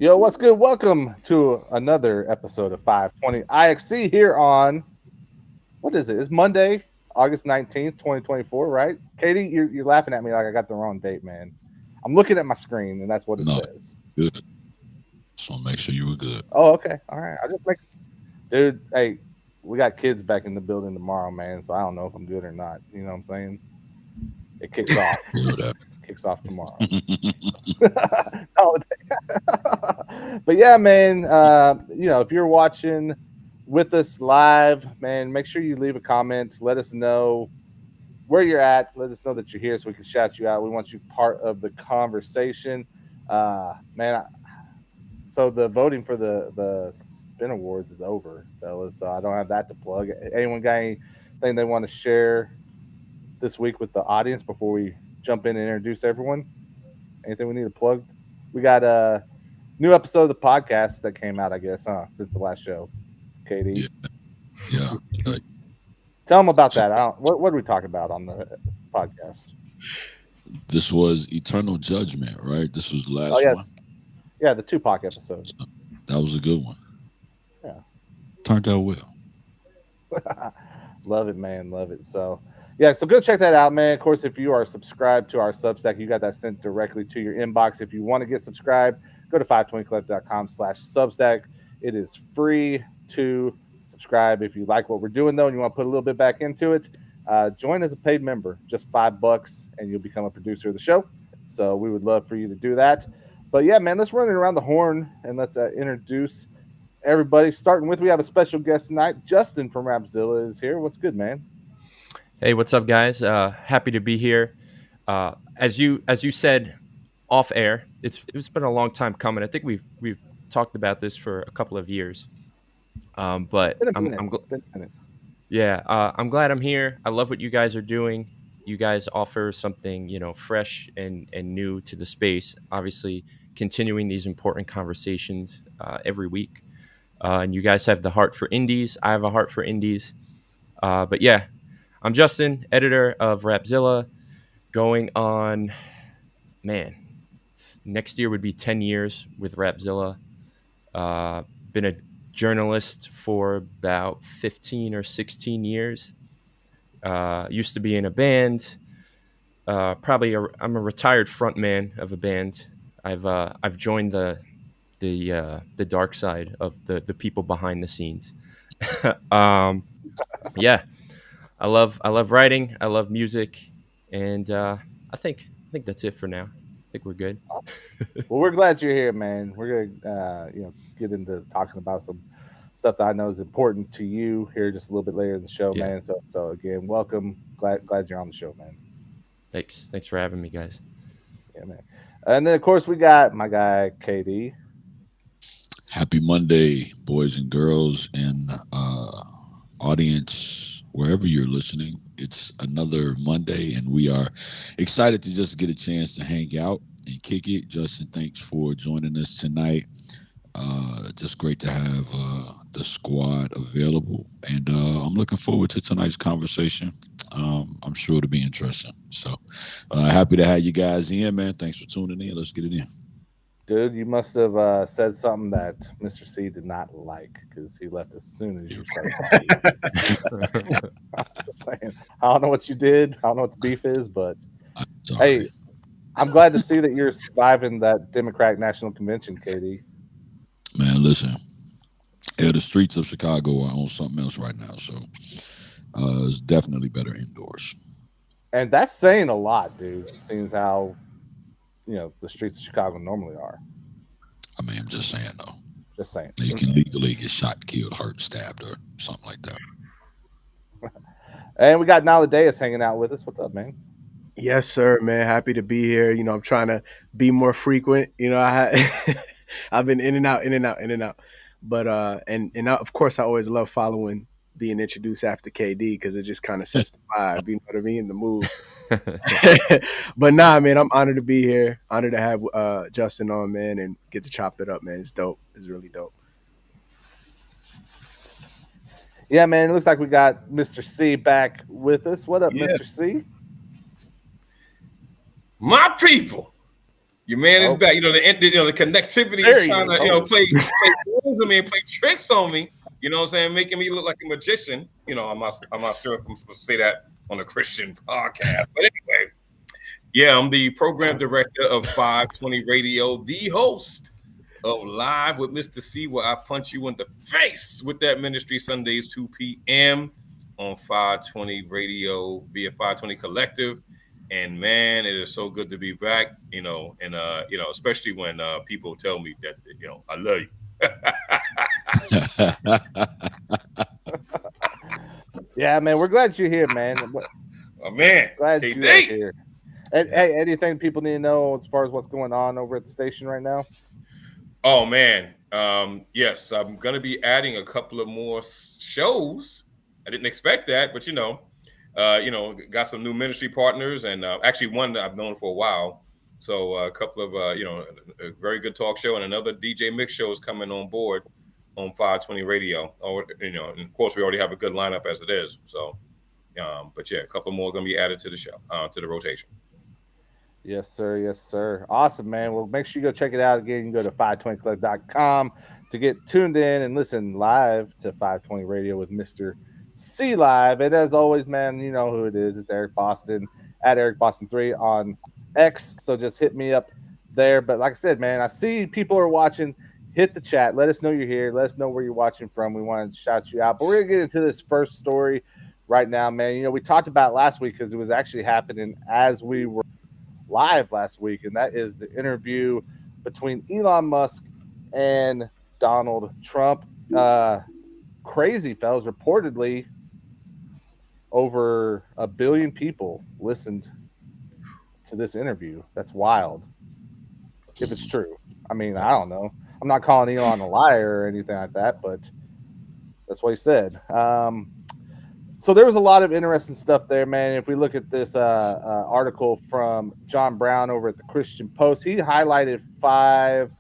Yo, what's good? Welcome to another episode of FiveTwenty iXc here on what is it? It's Monday, August 19th, 2024, right? Katie, you're laughing at me like I got the wrong date, man. I'm looking at my screen and that's what it No, says. good. Just want to make sure you were good. Oh, okay. All right. I just make dude, hey, we got kids back in the building tomorrow, man. So I don't know if I'm good or not. You know what I'm saying? It kicks off. Feel that. Kicks off tomorrow. Holiday. But yeah, man, if you're watching with us live, man, make sure you leave a comment. Let us know where you're at. Let us know that you're here so we can shout you out. We want you part of the conversation. Man, so the voting for the Spin Awards is over, fellas. So I don't have that to plug. Anyone got anything they want to share this week with the audience before we jump in and introduce everyone? Anything we need to plug? We got a new episode of the podcast that came out, I guess, since the last show. Yeah, KD, yeah. tell them about that. I don't. What did we talk about on the podcast? This was Eternal Judgment, right? This was the Oh last yeah, one. yeah, the Tupac episode. So that was a good one. Yeah, Turned out well. love it, man, love it. So yeah, so go check that out, man. Of course, if you are subscribed to our Substack, you got that sent directly to your inbox. If you want to get subscribed, go to 520club.com/substack. It is free to subscribe. If you like what we're doing, though, and you want to put a little bit back into it, join as a paid member, just $5, and you'll become a producer of the show. So we would love for you to do that. But yeah, man, let's run it around the horn and let's introduce everybody. Starting with, we have a special guest tonight. Justin from Rapzilla is here. What's good, man? Hey, what's up, guys? Happy to be here. As you said off air, it's been a long time coming. I think we've talked about this for a couple of years. But Been a I'm minute. I'm gl- Been a minute. yeah, I'm glad I'm here. I love what you guys are doing. You guys offer something fresh and new to the space. Obviously, continuing these important conversations every week. And you guys have the heart for indies. I have a heart for indies. But yeah, I'm Justin, editor of Rapzilla, going on, man, next year would be 10 years with Rapzilla. Been a journalist for about 15 or 16 years. Used to be in a band. I'm a retired frontman of a band. I've joined the dark side of the people behind the scenes. um, yeah, I love writing. I love music, and I think that's it for now. I think we're good. Well, we're glad you're here, man. We're gonna, get into talking about some stuff that I know is important to you here just a little bit later in the show, Yeah. man. So again, welcome. Glad you're on the show, man. Thanks for having me, guys. Yeah, man. And then of course we got my guy KD. Happy Monday, boys and girls, and audience, wherever you're listening. It's another Monday, and we are excited to just get a chance to hang out and kick it. Justin, thanks for joining us tonight. Just great to have the squad available, and I'm looking forward to tonight's conversation. I'm sure it'll be interesting. So happy to have you guys in, man. Thanks for tuning in. Let's get it in. Dude, you must have said something that Mr. C did not like because he left as soon as you started talking. I'm just saying. I don't know what you did. I don't know what the beef is, but I'm sorry. hey, I'm glad to see that you're surviving that Democratic National Convention, KD. Man, listen, yeah, the streets of Chicago are on something else right now, so it's definitely better indoors. And that's saying a lot, dude, seeing as how, the streets of Chicago normally are. I mean, I'm just saying, though. Just saying. You can legally get shot, killed, hurt, stabbed, or something like that. And we got Naladeus hanging out with us. What's up, man? Yes, sir, man. Happy to be here. I'm trying to be more frequent. I've been in and out, in and out, in and out. But of course, I always love following being introduced after KD because it just kind of sets the vibe. You know what I mean? The mood. But nah, man, I'm honored to be here. Honored to have Justin on, man, and get to chop it up, man. It's dope. It's really dope. Yeah, man. It looks like we got Mr. C back with us. What up, Yeah. Mr. C? My people, Your man is Oh. back. The connectivity There is he trying is. to, Oh. play games on me and play tricks on me. You know what I'm saying? Making me look like a magician. I'm not sure if I'm supposed to say that on a Christian podcast. But anyway, yeah, I'm the program director of 520 Radio, the host of Live with Mr. C, where I punch you in the face with that ministry Sundays 2 p.m. on 520 Radio via 520 Collective. And man, it is so good to be back, and especially when people tell me that, I love you. Yeah, man, we're glad you're here, man. Oh, man, Glad KD. you are here. And hey, anything people need to know as far as what's going on over at the station right now? Oh man, yes, I'm gonna be adding a couple of more shows. I didn't expect that, but got some new ministry partners, and actually one that I've known for a while. So a couple of a very good talk show and another DJ mix show is coming on board on 520 Radio. And of course we already have a good lineup as it is. So, but yeah, a couple more are gonna be added to the show, to the rotation. Yes, sir. Yes, sir. Awesome, man. Well, make sure you go check it out again. You can go to 520club.com to get tuned in and listen live to 520 Radio with Mr. C Live. And as always, man, you know who it is. It's Eric Boston at Eric Boston 3 on X. So just hit me up there. But like I said, man, I see people are watching. Hit the chat. Let us know you're here. Let us know where you're watching from. We want to shout you out. But we're going to get into this first story right now, man. We talked about last week because it was actually happening as we were live last week, and that is the interview between Elon Musk and Donald Trump. Crazy, fellas. Reportedly, over 1 billion people listened to this interview. That's wild. If it's true. I mean, I don't know. I'm not calling Elon a liar or anything like that, but that's what he said. So there was a lot of interesting stuff there, man. If we look at this article from John Brown over at the Christian Post, he highlighted 5,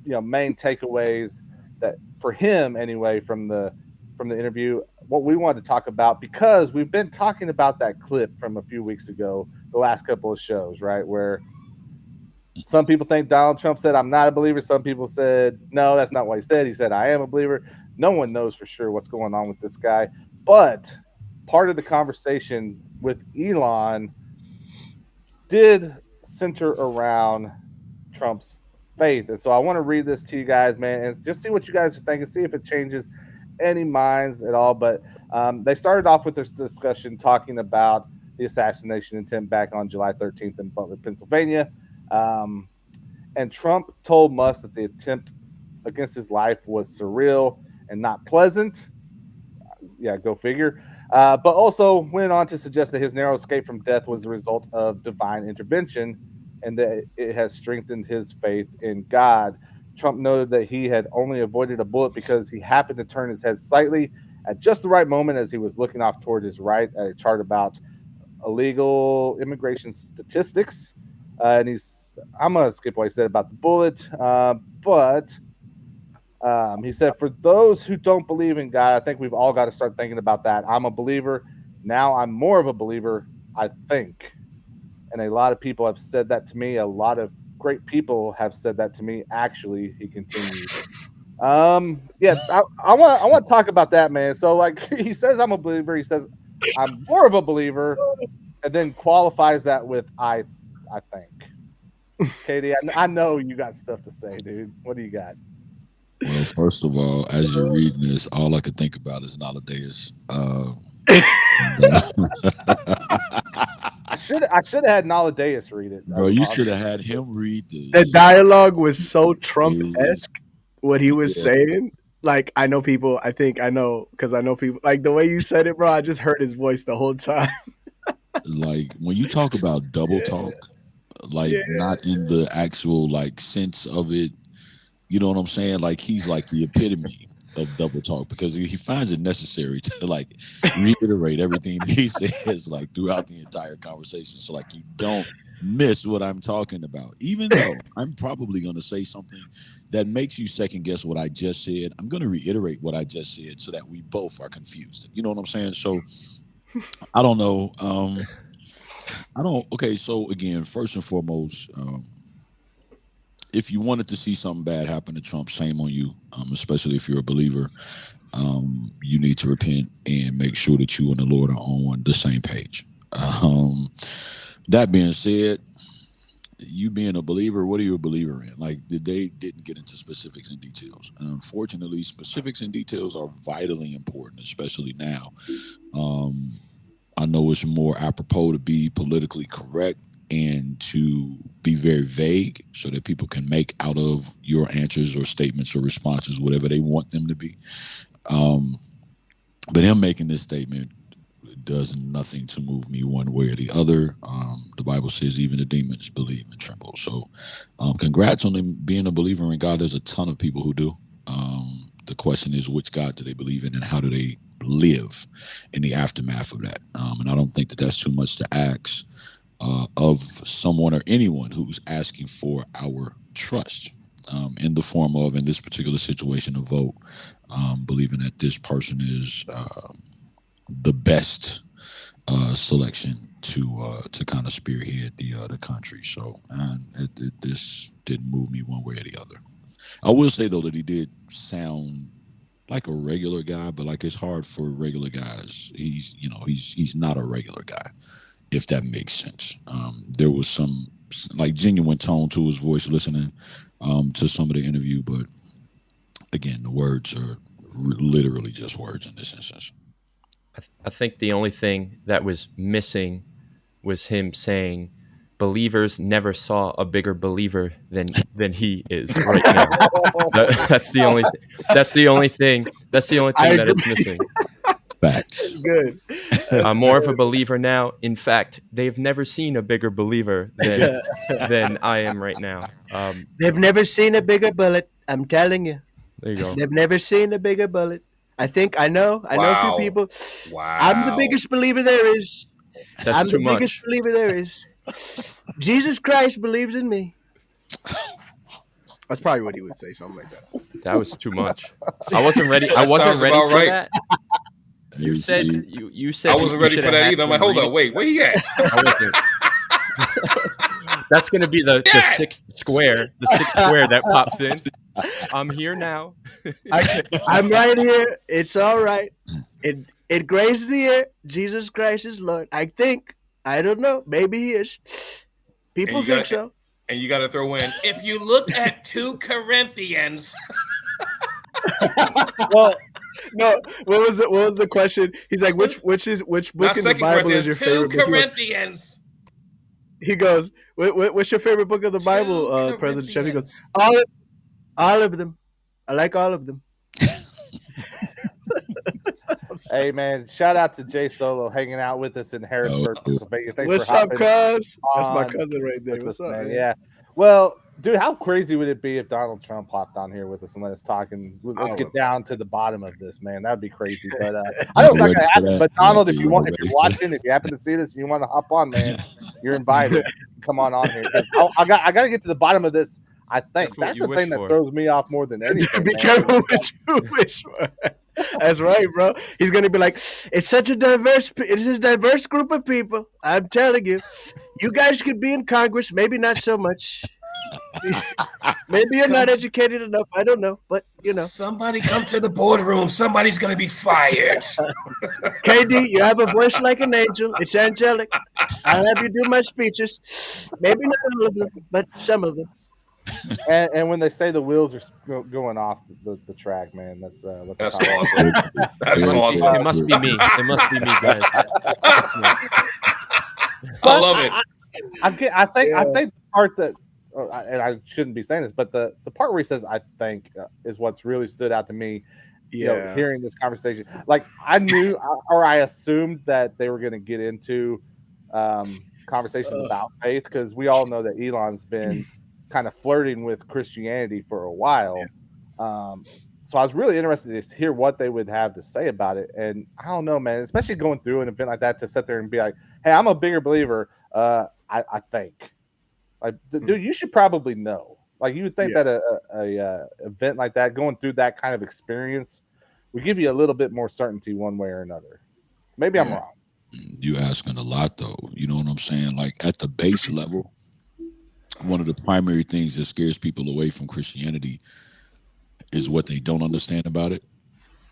main takeaways that for him anyway from the interview. What we wanted to talk about, because we've been talking about that clip from a few weeks ago, the last couple of shows, right, where some people think Donald Trump said, "I'm not a believer." Some people said, "No, that's not what he said. He said, I am a believer." No one knows for sure what's going on with this guy. But part of the conversation with Elon did center around Trump's faith. And so I want to read this to you guys, man, and just see what you guys are thinking, see if it changes any minds at all. But they started off with this discussion talking about the assassination attempt back on July 13th in Butler, Pennsylvania. And Trump told Musk that the attempt against his life was surreal and not pleasant. Yeah, go figure. But also went on to suggest that his narrow escape from death was the result of divine intervention and that it has strengthened his faith in God. Trump noted that he had only avoided a bullet because he happened to turn his head slightly at just the right moment as he was looking off toward his right at a chart about illegal immigration statistics. And I'm going to skip what he said about the bullet, but he said, for those who don't believe in God, I think we've all got to start thinking about that. I'm a believer. Now I'm more of a believer, I think. And a lot of people have said that to me. A lot of great people have said that to me, actually, he continued. Yeah, I want to talk about that, man. So, like, he says I'm a believer. He says I'm more of a believer, and then qualifies that with I think. Katie, I know you got stuff to say, dude. What do you got? Well, first of all, as you're reading this, all I could think about is nowadays. I should have had Naladeus read it. Bro, you should have had him read this. The dialogue was so Trump-esque, what he was Yeah. saying. Like, I know people, because I know people, like, the way you said it, bro, I just heard his voice the whole time. Like, when you talk about double talk, like, not in the actual, like, sense of it, you know what I'm saying? Like, he's like the epitome of double talk because he finds it necessary to, like, reiterate everything he says, like, throughout the entire conversation. So, like, you don't miss what I'm talking about. Even though I'm probably going to say something that makes you second guess what I just said, I'm going to reiterate what I just said so that we both are confused. You know what I'm saying? So, I don't know. Okay, so again, first and foremost, if you wanted to see something bad happen to Trump, shame on you, especially if you're a believer. You need to repent and make sure that you and the Lord are on the same page. That being said, you being a believer, what are you a believer in? Like, they didn't get into specifics and details, and unfortunately, specifics and details are vitally important, especially now. Um, I know it's more apropos to be politically correct and to be very vague so that people can make out of your answers or statements or responses whatever they want them to be. Um, but him making this statement does nothing to move me one way or the other. The Bible says even the demons believe and tremble. So, congrats on them being a believer in God. There's a ton of people who do. The question is, which God do they believe in, and how do they live in the aftermath of that? And I don't think that that's too much to ask of someone or anyone who's asking for our trust. In the form of, in this particular situation, a vote, believing that this person is the best selection to kind of spearhead the country. So, this didn't move me one way or the other. I will say though that he did sound like a regular guy, but like it's hard for regular guys. He's not a regular guy, if that makes sense. There was some like genuine tone to his voice listening to some of the interview, but again, the words are literally just words in this instance. I think the only thing that was missing was him saying, "Believers never saw a bigger believer than he is right now." That's the only. That's the only thing. That's the only thing that is missing. Facts. Good. I'm more of a believer now. In fact, they've never seen a bigger believer than I am right now. They've never seen a bigger bullet. I'm telling you. There you go. They've never seen a bigger bullet. I know a few people. Wow. I'm the biggest believer there is. That's I'm too the much. biggest believer there is. Jesus Christ believes in me. That's probably what he would say, something like that. That was too much. I wasn't ready. I That wasn't sounds ready about for right. that. You said I wasn't ready for that either. I'm like, hold on, wait, where he at? I wasn't. That's going to be the sixth square, that pops in. I'm here now. I'm right here. It's all right. It grazes the air. Jesus Christ is Lord. I think. I don't know. Maybe he is. People think so. And you got to throw in, if you look at 2 Corinthians. Well, no. What was the question? He's like, which book in the Bible is your favorite? 2 Corinthians. He goes, what's your favorite book of the Bible, President Chef? He goes, all of them. I like all of them. Hey man, shout out to Jay Solo hanging out with us in Harrisburg, Pennsylvania. Thanks What's for up, hopping cuz? That's on my cousin right there. with What's us, up, man? Yeah. Well, dude, how crazy would it be if Donald Trump hopped on here with us and let us talk and let's get down to the bottom of this, man? That'd be crazy. But I know it's not gonna happen. But Donald, if you're watching, if you happen to see this and you want to hop on, man, you're invited. Come on here because I got to get to the bottom of this. I think that's the thing that throws me off more than anything. Be careful what you wish for. That's right, bro. He's gonna be like, it's a diverse group of people. I'm telling you, you guys could be in Congress, maybe not so much. Maybe you're not educated enough. I don't know, but you know. Somebody come to the boardroom. Somebody's gonna be fired. KD, you have a voice like an angel. It's angelic. I'll have you do my speeches. Maybe not all of them, but some of them. And when they say the wheels are going off the track, man, that's awesome. That's awesome. It must be me. It must be me, guys. I love it. I think the part that, and I shouldn't be saying this, but the part where he says "I think" is what's really stood out to me. You know, hearing this conversation, like I knew or I assumed that they were going to get into conversations about faith because we all know that Elon's been kind of flirting with Christianity for a while. So I was really interested to hear what they would have to say about it. And I don't know, man, especially going through an event like that to sit there and be like, hey, I'm a bigger believer. I think like, dude, you should probably know. Like you would think that a event like that, going through that kind of experience would give you a little bit more certainty one way or another. Maybe I'm wrong. You asking a lot though. You know what I'm saying? Like at the base level, one of the primary things that scares people away from Christianity is what they don't understand about it,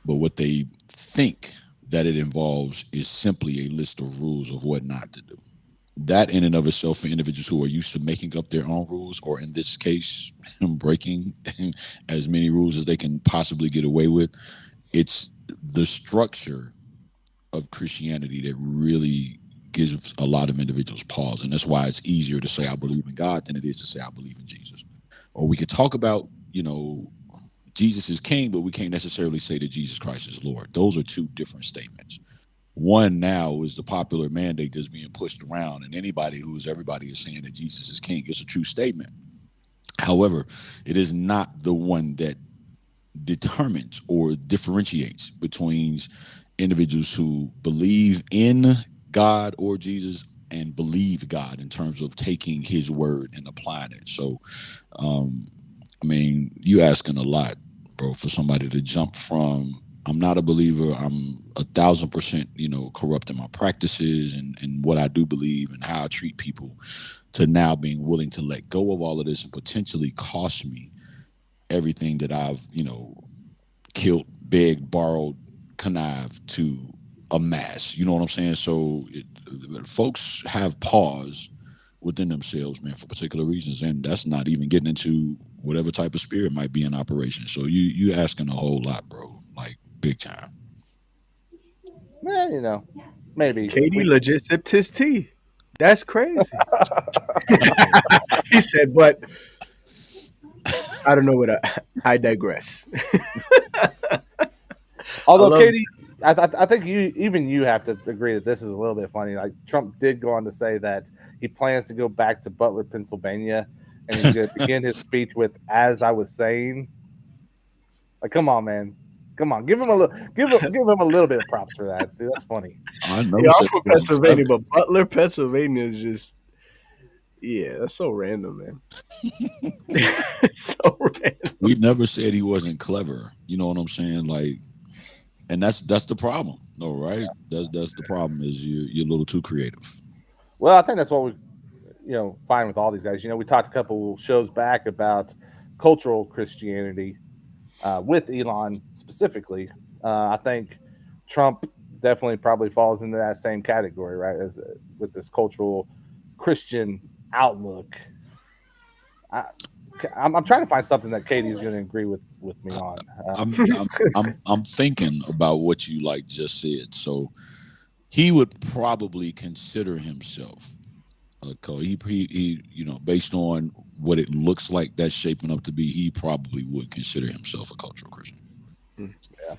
but what they think that it involves is simply a list of rules of what not to do. That in and of itself, for individuals who are used to making up their own rules, or in this case, breaking as many rules as they can possibly get away with, it's the structure of Christianity that really gives a lot of individuals pause. And that's why it's easier to say I believe in God than it is to say I believe in Jesus. Or we could talk about, Jesus is king, but we can't necessarily say that Jesus Christ is Lord. Those are two different statements. One now is the popular mandate that's being pushed around, and everybody is saying that Jesus is king. It's a true statement. However, it is not the one that determines or differentiates between individuals who believe in God or Jesus and believe God in terms of taking his word and applying it. So, you asking a lot, bro, for somebody to jump from I'm not a believer, I'm 1,000%, corrupt in my practices and what I do believe and how I treat people, to now being willing to let go of all of this and potentially cost me everything that I've, killed, begged, borrowed, connived to amass. You know what I'm saying? So folks have pause within themselves, man, for particular reasons, and that's not even getting into whatever type of spirit might be in operation. So you asking a whole lot, bro, like big time. Maybe KD legit sipped his tea. That's crazy. He said, but I don't know what I digress. Although, Katie, I think you have to agree that this is a little bit funny. Like, Trump did go on to say that he plans to go back to Butler, Pennsylvania, and he's going to begin his speech with "as I was saying." Like, come on, man, come on, give him a little bit of props for that. Dude, that's funny. I know. Yeah, I'm from Pennsylvania, but Butler, Pennsylvania is just that's so random, man. It's so random. We never said he wasn't clever. You know what I'm saying? Like, and that's the problem. No, right? That's the problem, is you're a little too creative. Well, I think that's what we find with all these guys. We talked a couple shows back about cultural Christianity with Elon specifically. I think Trump definitely probably falls into that same category, right? As with this cultural Christian outlook. I'm trying to find something that Katie's going to agree with me on. I'm thinking about what you just said. So he would probably consider himself he based on what it looks like that's shaping up to be, he probably would consider himself a cultural Christian. Yeah.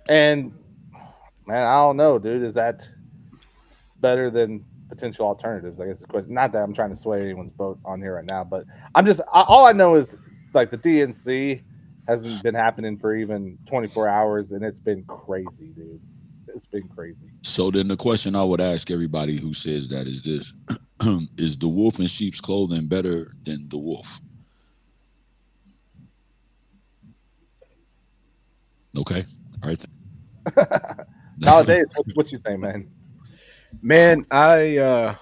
And man, I don't know, dude. Is that better than potential alternatives? I guess the question. Not that I'm trying to sway anyone's vote on here right now, but all I know is like the DNC hasn't been happening for even 24 hours, and it's been crazy, dude. It's been crazy. So then the question I would ask everybody who says that is this: is the wolf in sheep's clothing better than the wolf? Okay, all right. Nowadays, what you think, man? Man, I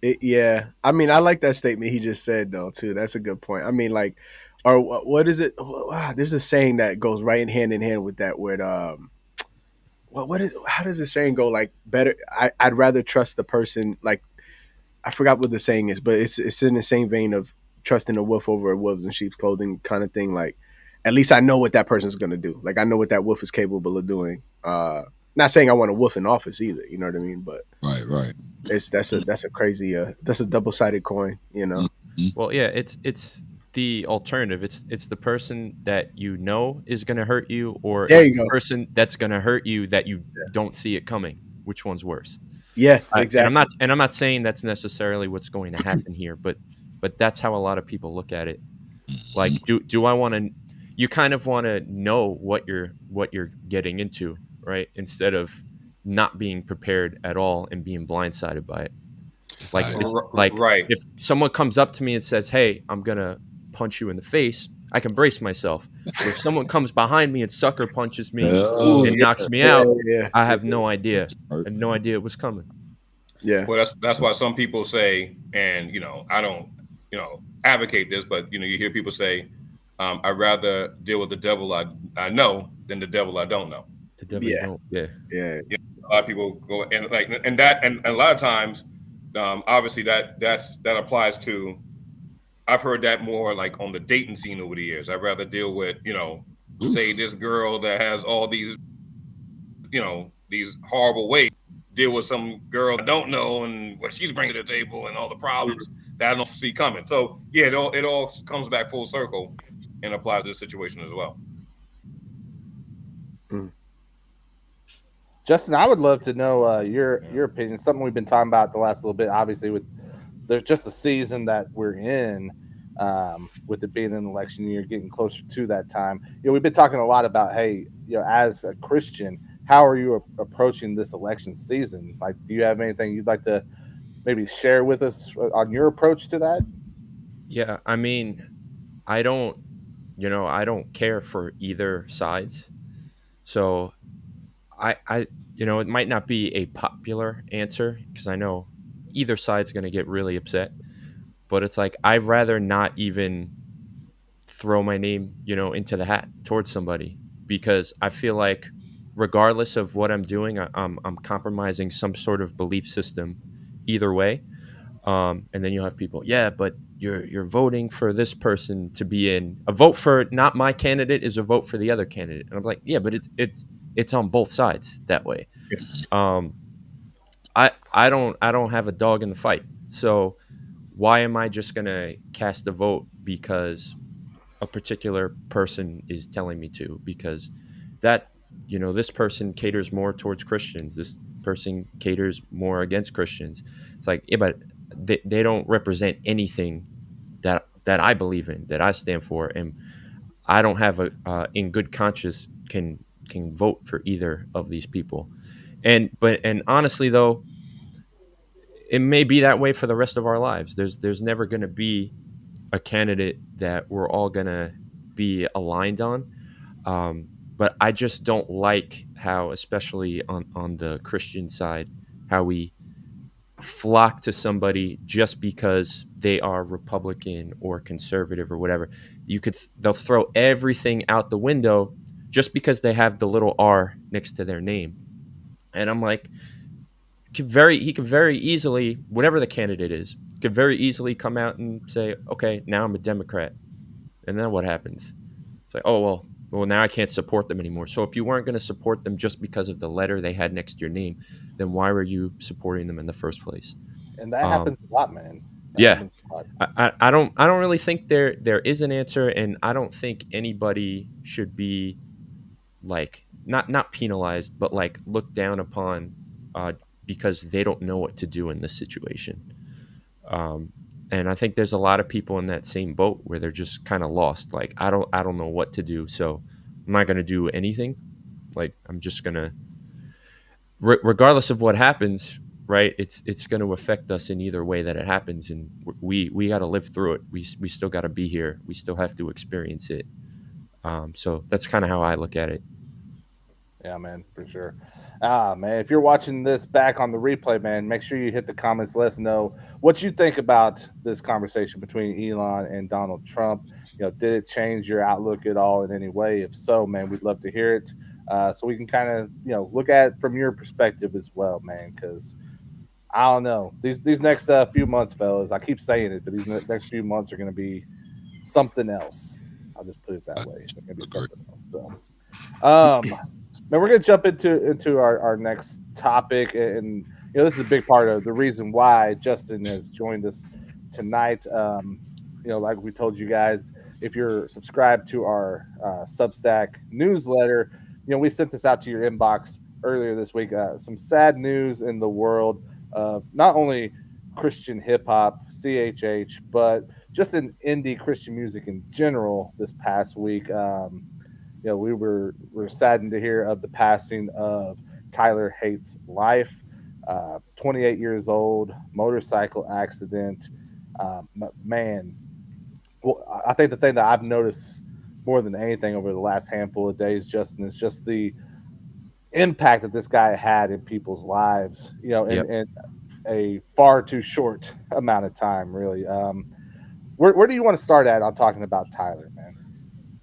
like that statement he just said though too. That's a good point. I mean, like, or what is it? There's a saying that goes right in hand with that. Where how does the saying go? Like, better. I'd rather trust the person. Like, I forgot what the saying is, but it's in the same vein of trusting a wolf over a wolves in sheep's clothing kind of thing. Like, at least I know what that person's gonna do. Like, I know what that wolf is capable of doing. Not saying I want a wolf in office either. You know what I mean? But right. That's a crazy. That's a double-sided coin. Mm-hmm. Well, yeah, it's the alternative. It's the person that is going to hurt you, or it's the person that's going to hurt you that you don't see it coming. Which one's worse? Yeah, exactly. And I'm not saying that's necessarily what's going to happen here, but that's how a lot of people look at it. Like, do I want to? You kind of want to know what you're getting into, right? Instead of not being prepared at all and being blindsided by it. Right. If someone comes up to me and says, "Hey, I'm gonna punch you in the face," I can brace myself. But if someone comes behind me and sucker punches me and knocks me out, I have no idea. I had no idea it was coming. Yeah. Well, that's why some people say, and I don't, advocate this, but you hear people say, I'd rather deal with the devil I know than the devil I don't know. The devil you Yeah. don't. Yeah. Yeah. A lot of people go and that and a lot of times, obviously that applies to. I've heard that more like on the dating scene over the years. I'd rather deal with say this girl that has all these horrible ways, deal with some girl I don't know and what she's bringing to the table and all the problems that I don't see coming. So yeah, it all comes back full circle and applies to this situation as well. Justin, I would love to know your opinion. Something we've been talking about the last little bit. Obviously, with there's just the season that we're in, with it being an election year, getting closer to that time. We've been talking a lot about, hey, as a Christian, how are you approaching this election season? Like, do you have anything you'd like to maybe share with us on your approach to that? Yeah. I mean, I don't, I don't care for either sides. So it might not be a popular answer because I know either side's going to get really upset, but it's like, I'd rather not even throw my name, into the hat towards somebody because I feel like regardless of what I'm doing, I'm compromising some sort of belief system either way. And then you'll have people, yeah, but you're voting for this person to be in. A vote for not my candidate is a vote for the other candidate. And I'm like, yeah, but it's on both sides that way. Um, I don't have a dog in the fight. So why am I just gonna cast a vote because a particular person is telling me to? Because that this person caters more towards Christians. This person caters more against Christians. It's like, yeah, but they don't represent anything that I believe in, that I stand for, and I don't have a in good conscience can vote for either of these people. And honestly though, it may be that way for the rest of our lives. There's never going to be a candidate that we're all going to be aligned on. But I just don't like how, especially on the Christian side, how we flock to somebody just because they are Republican or conservative or whatever. They'll throw everything out the window just because they have the little R next to their name. And I'm like, he could very easily, whatever the candidate is, could very easily come out and say, okay, now I'm a Democrat. And then what happens? It's like, oh, well, now I can't support them anymore. So if you weren't going to support them just because of the letter they had next to your name, then why were you supporting them in the first place? And that happens a lot, man. Yeah, I don't really think there is an answer, and I don't think anybody should be like not penalized, but like looked down upon because they don't know what to do in this situation. And I think there's a lot of people in that same boat where they're just kind of lost. Like, I don't know what to do, so I'm not going to do anything. Like, I'm just going to, regardless of what happens, right? It's going to affect us in either way that it happens, and we got to live through it. We still got to be here. We still have to experience it. So that's kind of how I look at it. Yeah, man, for sure. Man, if you're watching this back on the replay, man, make sure you hit the comments. Let us know what you think about this conversation between Elon and Donald Trump. Did it change your outlook at all in any way? If so, man, we'd love to hear it. So we can kind of, look at it from your perspective as well, man, because I don't know. These next few months, fellas, I keep saying it, but these next few months are going to be something else. I'll just put it that way. They're going to be something else. So, man, we're gonna jump into our next topic, and this is a big part of the reason why Justin has joined us tonight. Like we told you guys, if you're subscribed to our Substack newsletter, we sent this out to your inbox earlier this week. Some sad news in the world of not only Christian hip hop, CHH, but just in indie Christian music in general. This past week, we were saddened to hear of the passing of Tylerhateslife, 28 years old, motorcycle accident. Man, well, I think the thing that I've noticed more than anything over the last handful of days, Justin, is just the impact that this guy had in people's lives, in a far too short amount of time, really. where do you want to start at on talking about Tyler, man?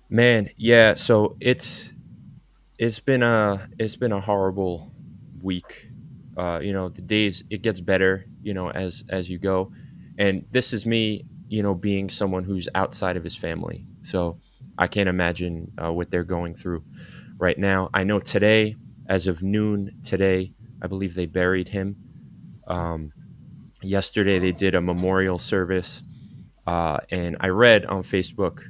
Man, yeah. So it's been a horrible week. The days, it gets better, as you go. And this is me, being someone who's outside of his family. So I can't imagine what they're going through right now. I know today, as of noon today, I believe they buried him. Um, Yesterday they did a memorial service, and I read on Facebook,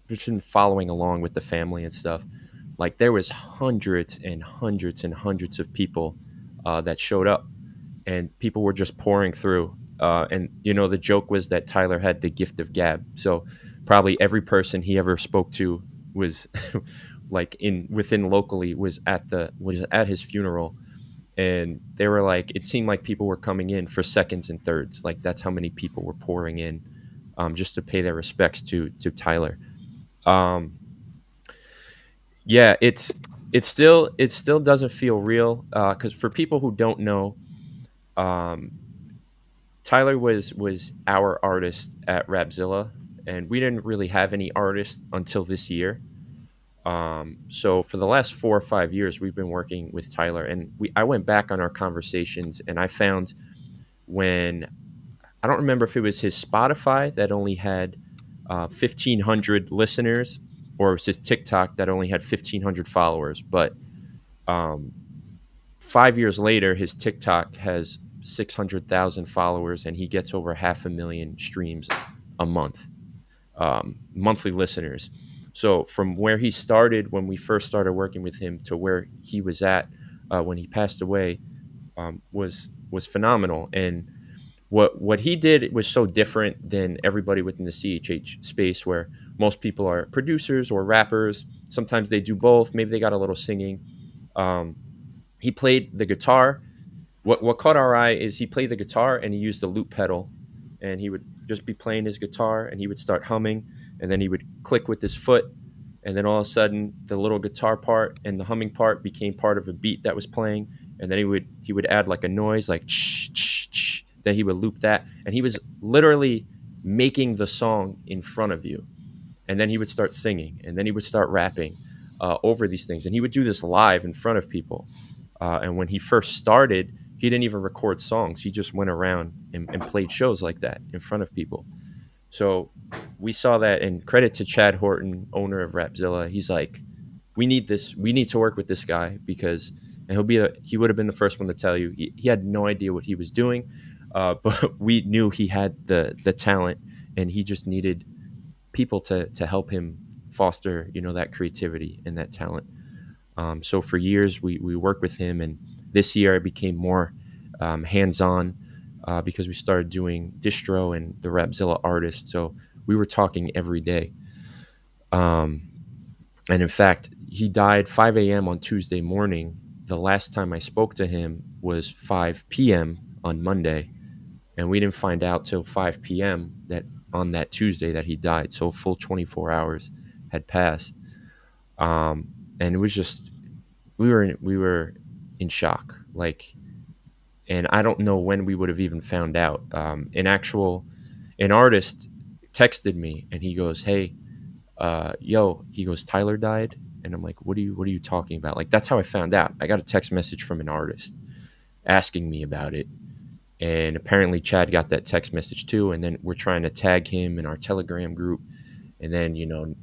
just been following along with the family and stuff. Like there was hundreds and hundreds and hundreds of people that showed up, and people were just pouring through. And the joke was that Tyler had the gift of gab, so probably every person he ever spoke to was like in within locally was at his funeral. And they were like, it seemed like people were coming in for seconds and thirds. Like that's how many people were pouring in, just to pay their respects to Tyler. Um, yeah, it still doesn't feel real, because for people who don't know, um, Tyler was our artist at Rapzilla, and we didn't really have any artists until this year. So for the last 4 or 5 years, we've been working with Tyler, and I went back on our conversations, and I found when I don't remember if it was his Spotify that only had 1,500 listeners, or it was his TikTok that only had 1,500 followers. But um, 5 years later, his TikTok has 600,000 followers, and he gets over 500,000 streams a month, monthly listeners. So from where he started when we first started working with him to where he was at when he passed away, was phenomenal. And what he did was so different than everybody within the CHH space, where most people are producers or rappers. Sometimes they do both. Maybe they got a little singing. Um, he played the guitar. What caught our eye is he played the guitar and he used the loop pedal, and he would just be playing his guitar and he would start humming, and then he would click with his foot, and then all of a sudden the little guitar part and the humming part became part of a beat that was playing, and then he would add like a noise like ch ch ch. Then he would loop that, and he was literally making the song in front of you, and then he would start singing, and then he would start rapping over these things, and he would do this live in front of people. And when he first started, he didn't even record songs. He just went around and played shows like that in front of people. So we saw that, and credit to Chad Horton, owner of Rapzilla. He's like, we need this. We need to work with this guy, because, and he would have been the first one to tell you he had no idea what he was doing, but we knew he had the talent, and he just needed people to help him foster, that creativity and that talent. So for years we worked with him, and this year I became more hands-on, because we started doing distro and the Rapzilla artist. So we were talking every day. And in fact, he died 5 a.m. on Tuesday morning. The last time I spoke to him was 5 p.m. on Monday, and we didn't find out till 5 p.m. that on that Tuesday that he died. So a full 24 hours had passed. And it was just, we were in shock. Like, and I don't know when we would have even found out. An artist texted me, and he goes, "Hey, yo," he goes, "Tyler died." And I'm like, what are you talking about? Like, that's how I found out. I got a text message from an artist asking me about it. And apparently Chad got that text message too. And then we're trying to tag him in our Telegram group. And then,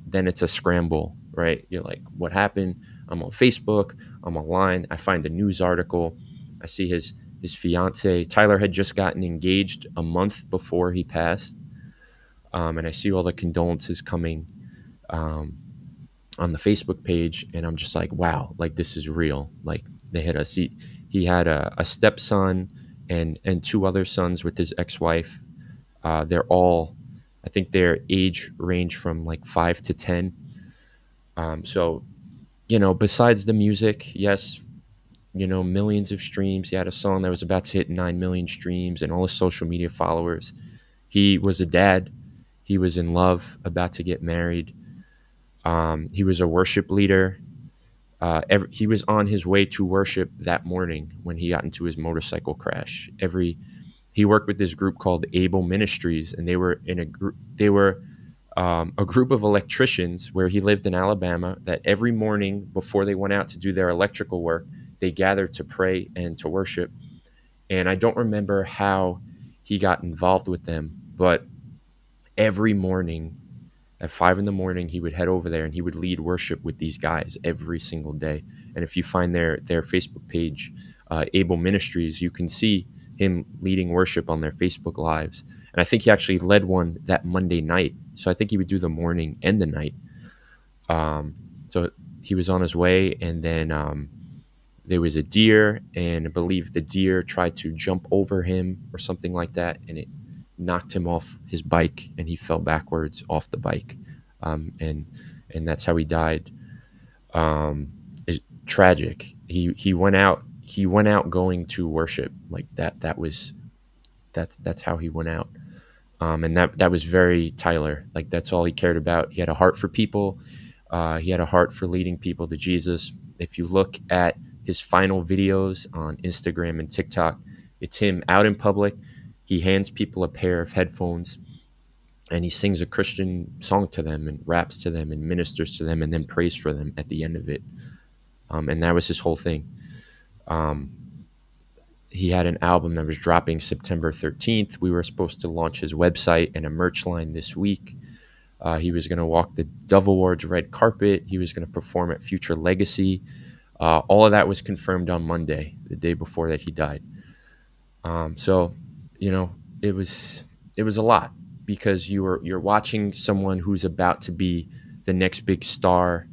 then it's a scramble, right? You're like, what happened? I'm on Facebook. I'm online. I find a news article. I see his fiance. Tyler had just gotten engaged a month before he passed. And I see all the condolences coming on the Facebook page. And I'm just like, wow, like this is real. Like they had he had a stepson and two other sons with his ex-wife. They're all, I think their age range from like 5 to 10. So, besides the music, yes, millions of streams. He had a song that was about to hit 9 million streams and all his social media followers. He was a dad. He was in love, about to get married. He was a worship leader. He was on his way to worship that morning when he got into his motorcycle crash. he worked with this group called Able Ministries, and they were in a group. They were a group of electricians where he lived in Alabama. That every morning before they went out to do their electrical work, they gathered to pray and to worship. And I don't remember how he got involved with them, but every morning at 5 in the morning, he would head over there and he would lead worship with these guys every single day. And if you find their Facebook page, Able Ministries, you can see him leading worship on their Facebook lives. And I think he actually led one that Monday night. So I think he would do the morning and the night. So he was on his way, and then there was a deer, and I believe the deer tried to jump over him or something like that, and it knocked him off his bike, and he fell backwards off the bike, and that's how he died. It's tragic. He went out. He went out going to worship like that. That's how he went out. And that was very Tyler. Like that's all he cared about. He had a heart for people. He had a heart for leading people to Jesus. If you look at his final videos on Instagram and TikTok, it's him out in public. He hands people a pair of headphones and he sings a Christian song to them and raps to them and ministers to them and then prays for them at the end of it. And that was his whole thing. He had an album that was dropping September 13th. We were supposed to launch his website and a merch line this week. He was going to walk the Dove Awards red carpet. He was going to perform at Future Legacy. All of that was confirmed on Monday, the day before that he died. So, you know, it was a lot because you're watching someone who's about to be the next big star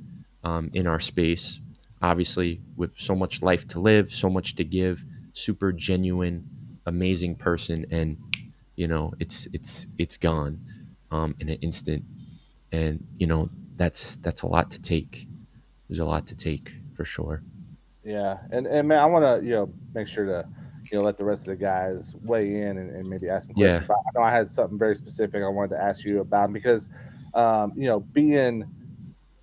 in our space. Obviously, with so much life to live, so much to give, super genuine, amazing person, and you know, it's gone in an instant, and you know, that's a lot to take. There's a lot to take for sure. Yeah, and man, I want to make sure to let the rest of the guys weigh in and maybe ask some Yeah, questions. But I know I had something very specific I wanted to ask you about because being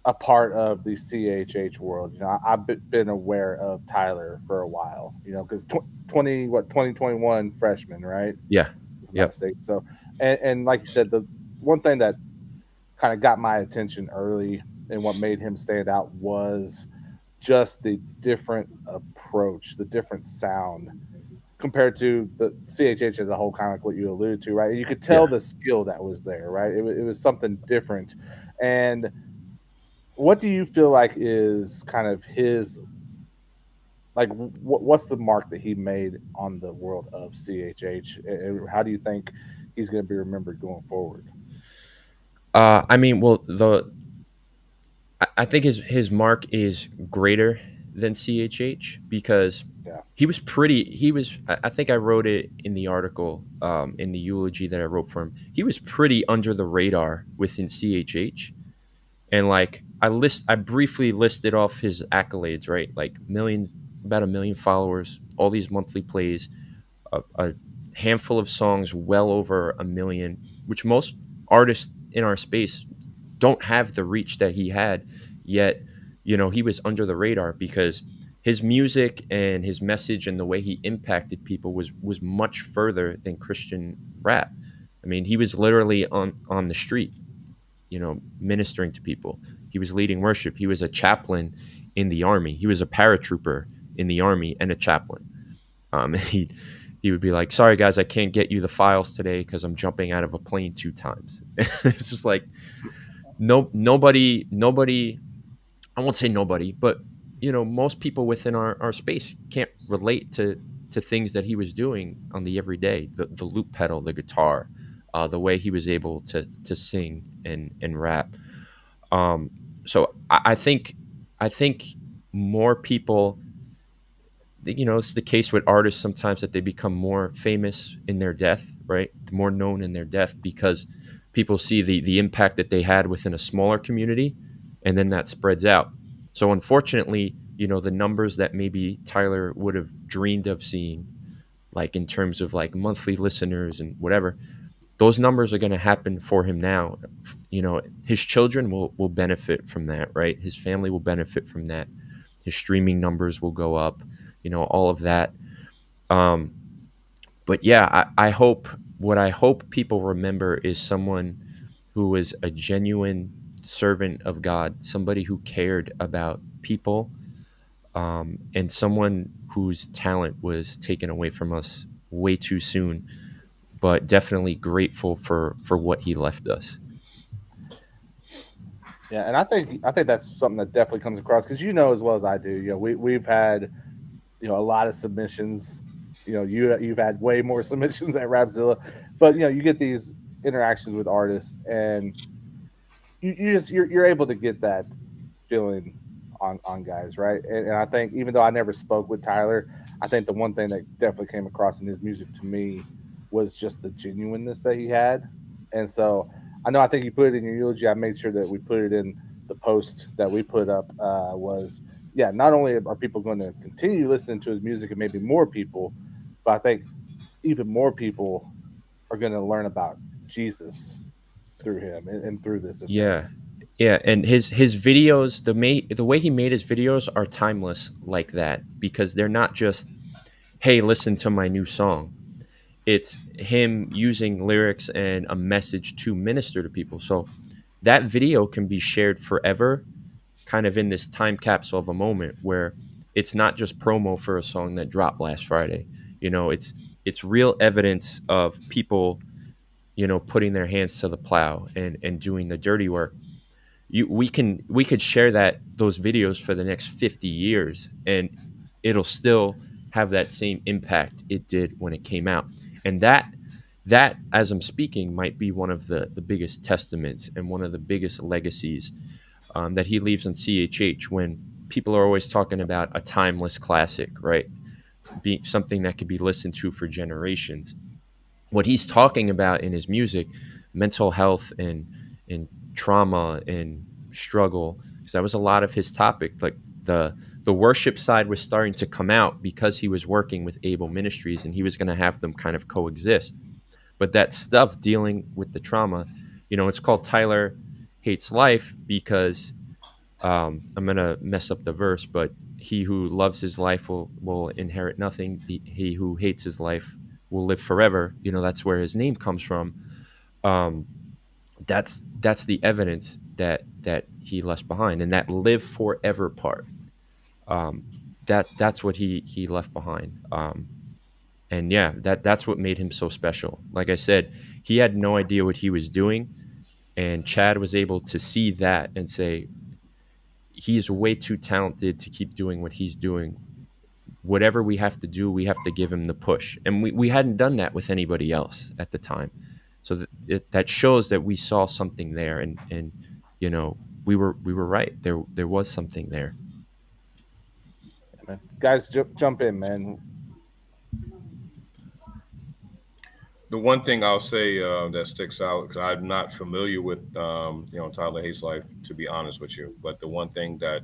a part of the CHH world, I've been aware of Tyler for a while, because 2021 freshman, right? yeah, If I'm not yep, mistaken. So, and like you said, the one thing that kind of got my attention early and what made him stand out was just the different approach, the different sound compared to the CHH as a whole, kind of like what you alluded to, right? You could tell yeah. the skill that was there, right? It was something different. And what do you feel like is kind of his, like, what's the mark that he made on the world of CHH? And how do you think he's going to be remembered going forward? I mean, well, I think his mark is greater than CHH because Yeah. he was pretty. He was. I think I wrote it in the article, in the eulogy that I wrote for him. He was pretty under the radar within CHH, and like I briefly listed off his accolades, right? Like about 1 million followers, all these monthly plays, a handful of songs, well over 1 million, which most artists in our space don't have the reach that he had. Yet, he was under the radar because his music and his message and the way he impacted people was much further than Christian rap. I mean, he was literally on the street, ministering to people. He was leading worship. He was a chaplain in the army. He was a paratrooper in the army and a chaplain. He would be like, "Sorry guys, I can't get you the files today because I'm jumping out of a plane 2 times." It's just like nobody. I won't say nobody, but most people within our space can't relate to things that he was doing on the everyday. The loop pedal, the guitar, the way he was able to sing and rap. So I think more people. It's the case with artists sometimes that they become more famous in their death, right? More known in their death because people see the impact that they had within a smaller community, and then that spreads out. So unfortunately, the numbers that maybe Tyler would have dreamed of seeing, like in terms of like monthly listeners and whatever, those numbers are going to happen for him now. His children will benefit from that, right? His family will benefit from that. His streaming numbers will go up, all of that. But yeah, I hope, what I hope people remember is someone who was a genuine servant of God, somebody who cared about people, and someone whose talent was taken away from us way too soon, but definitely grateful for what he left us. Yeah, and I think that's something that definitely comes across because you know as well as I do. You know, we've had a lot of submissions. You know, you've had way more submissions at Rapzilla, but you get these interactions with artists, and you're able to get that feeling on guys, right? And I think even though I never spoke with Tyler, I think the one thing that definitely came across in his music to me was just the genuineness that he had. And so I think you put it in your eulogy. I made sure that we put it in the post that we put up. Was yeah, not only are people going to continue listening to his music and maybe more people, but I think even more people are going to learn about Jesus through him and through this Yeah. event. Yeah, and his videos, the way he made his videos are timeless like that, because they're not just, hey, listen to my new song. It's him using lyrics and a message to minister to people. So that video can be shared forever, kind of in this time capsule of a moment where it's not just promo for a song that dropped last Friday. It's real evidence of people, putting their hands to the plow and doing the dirty work. We could share those videos for the next 50 years, and it'll still have that same impact it did when it came out. And that, as I'm speaking, might be one of the biggest testaments and one of the biggest legacies, that he leaves on CHH, when people are always talking about a timeless classic, right? Being something that could be listened to for generations. What he's talking about in his music, mental health and trauma and struggle, because that was a lot of his topic. Like the worship side was starting to come out because he was working with Able Ministries, and he was going to have them kind of coexist. But that stuff dealing with the trauma, it's called Tyler Hates Life, because I'm gonna mess up the verse, but he who loves his life will inherit nothing. He who hates his life will live forever. That's where his name comes from. Um, that's the evidence that he left behind, and that live forever part. Um, that's what he left behind. And yeah, that's what made him so special. Like I said, he had no idea what he was doing, and Chad was able to see that and say, he is way too talented to keep doing what he's doing. Whatever we have to do, we have to give him the push. And we hadn't done that with anybody else at the time. So that shows that we saw something there, and we were right. There was something there. Man. Guys, jump in, man. The one thing I'll say that sticks out, because I'm not familiar with Tyler Hates Life, to be honest with you, but the one thing that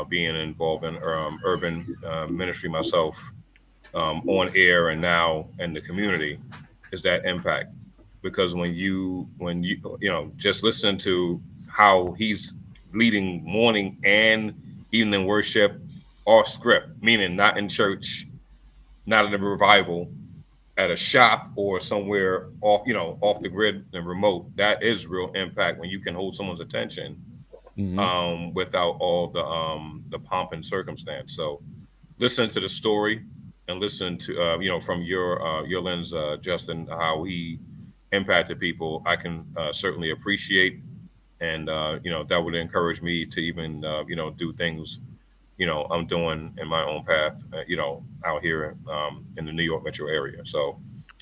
being involved in urban ministry myself, on air and now in the community, is that impact. Because when you just listen to how he's leading morning and evening worship off script, meaning not in church, not in a revival, at a shop or somewhere off the grid and remote, that is real impact when you can hold someone's attention, without all the pomp and circumstance. So listen to the story and listen to from your lens, Justin, how he impacted people. I can certainly appreciate, and that would encourage me to even do things I'm doing in my own path, out here in the New York metro area. So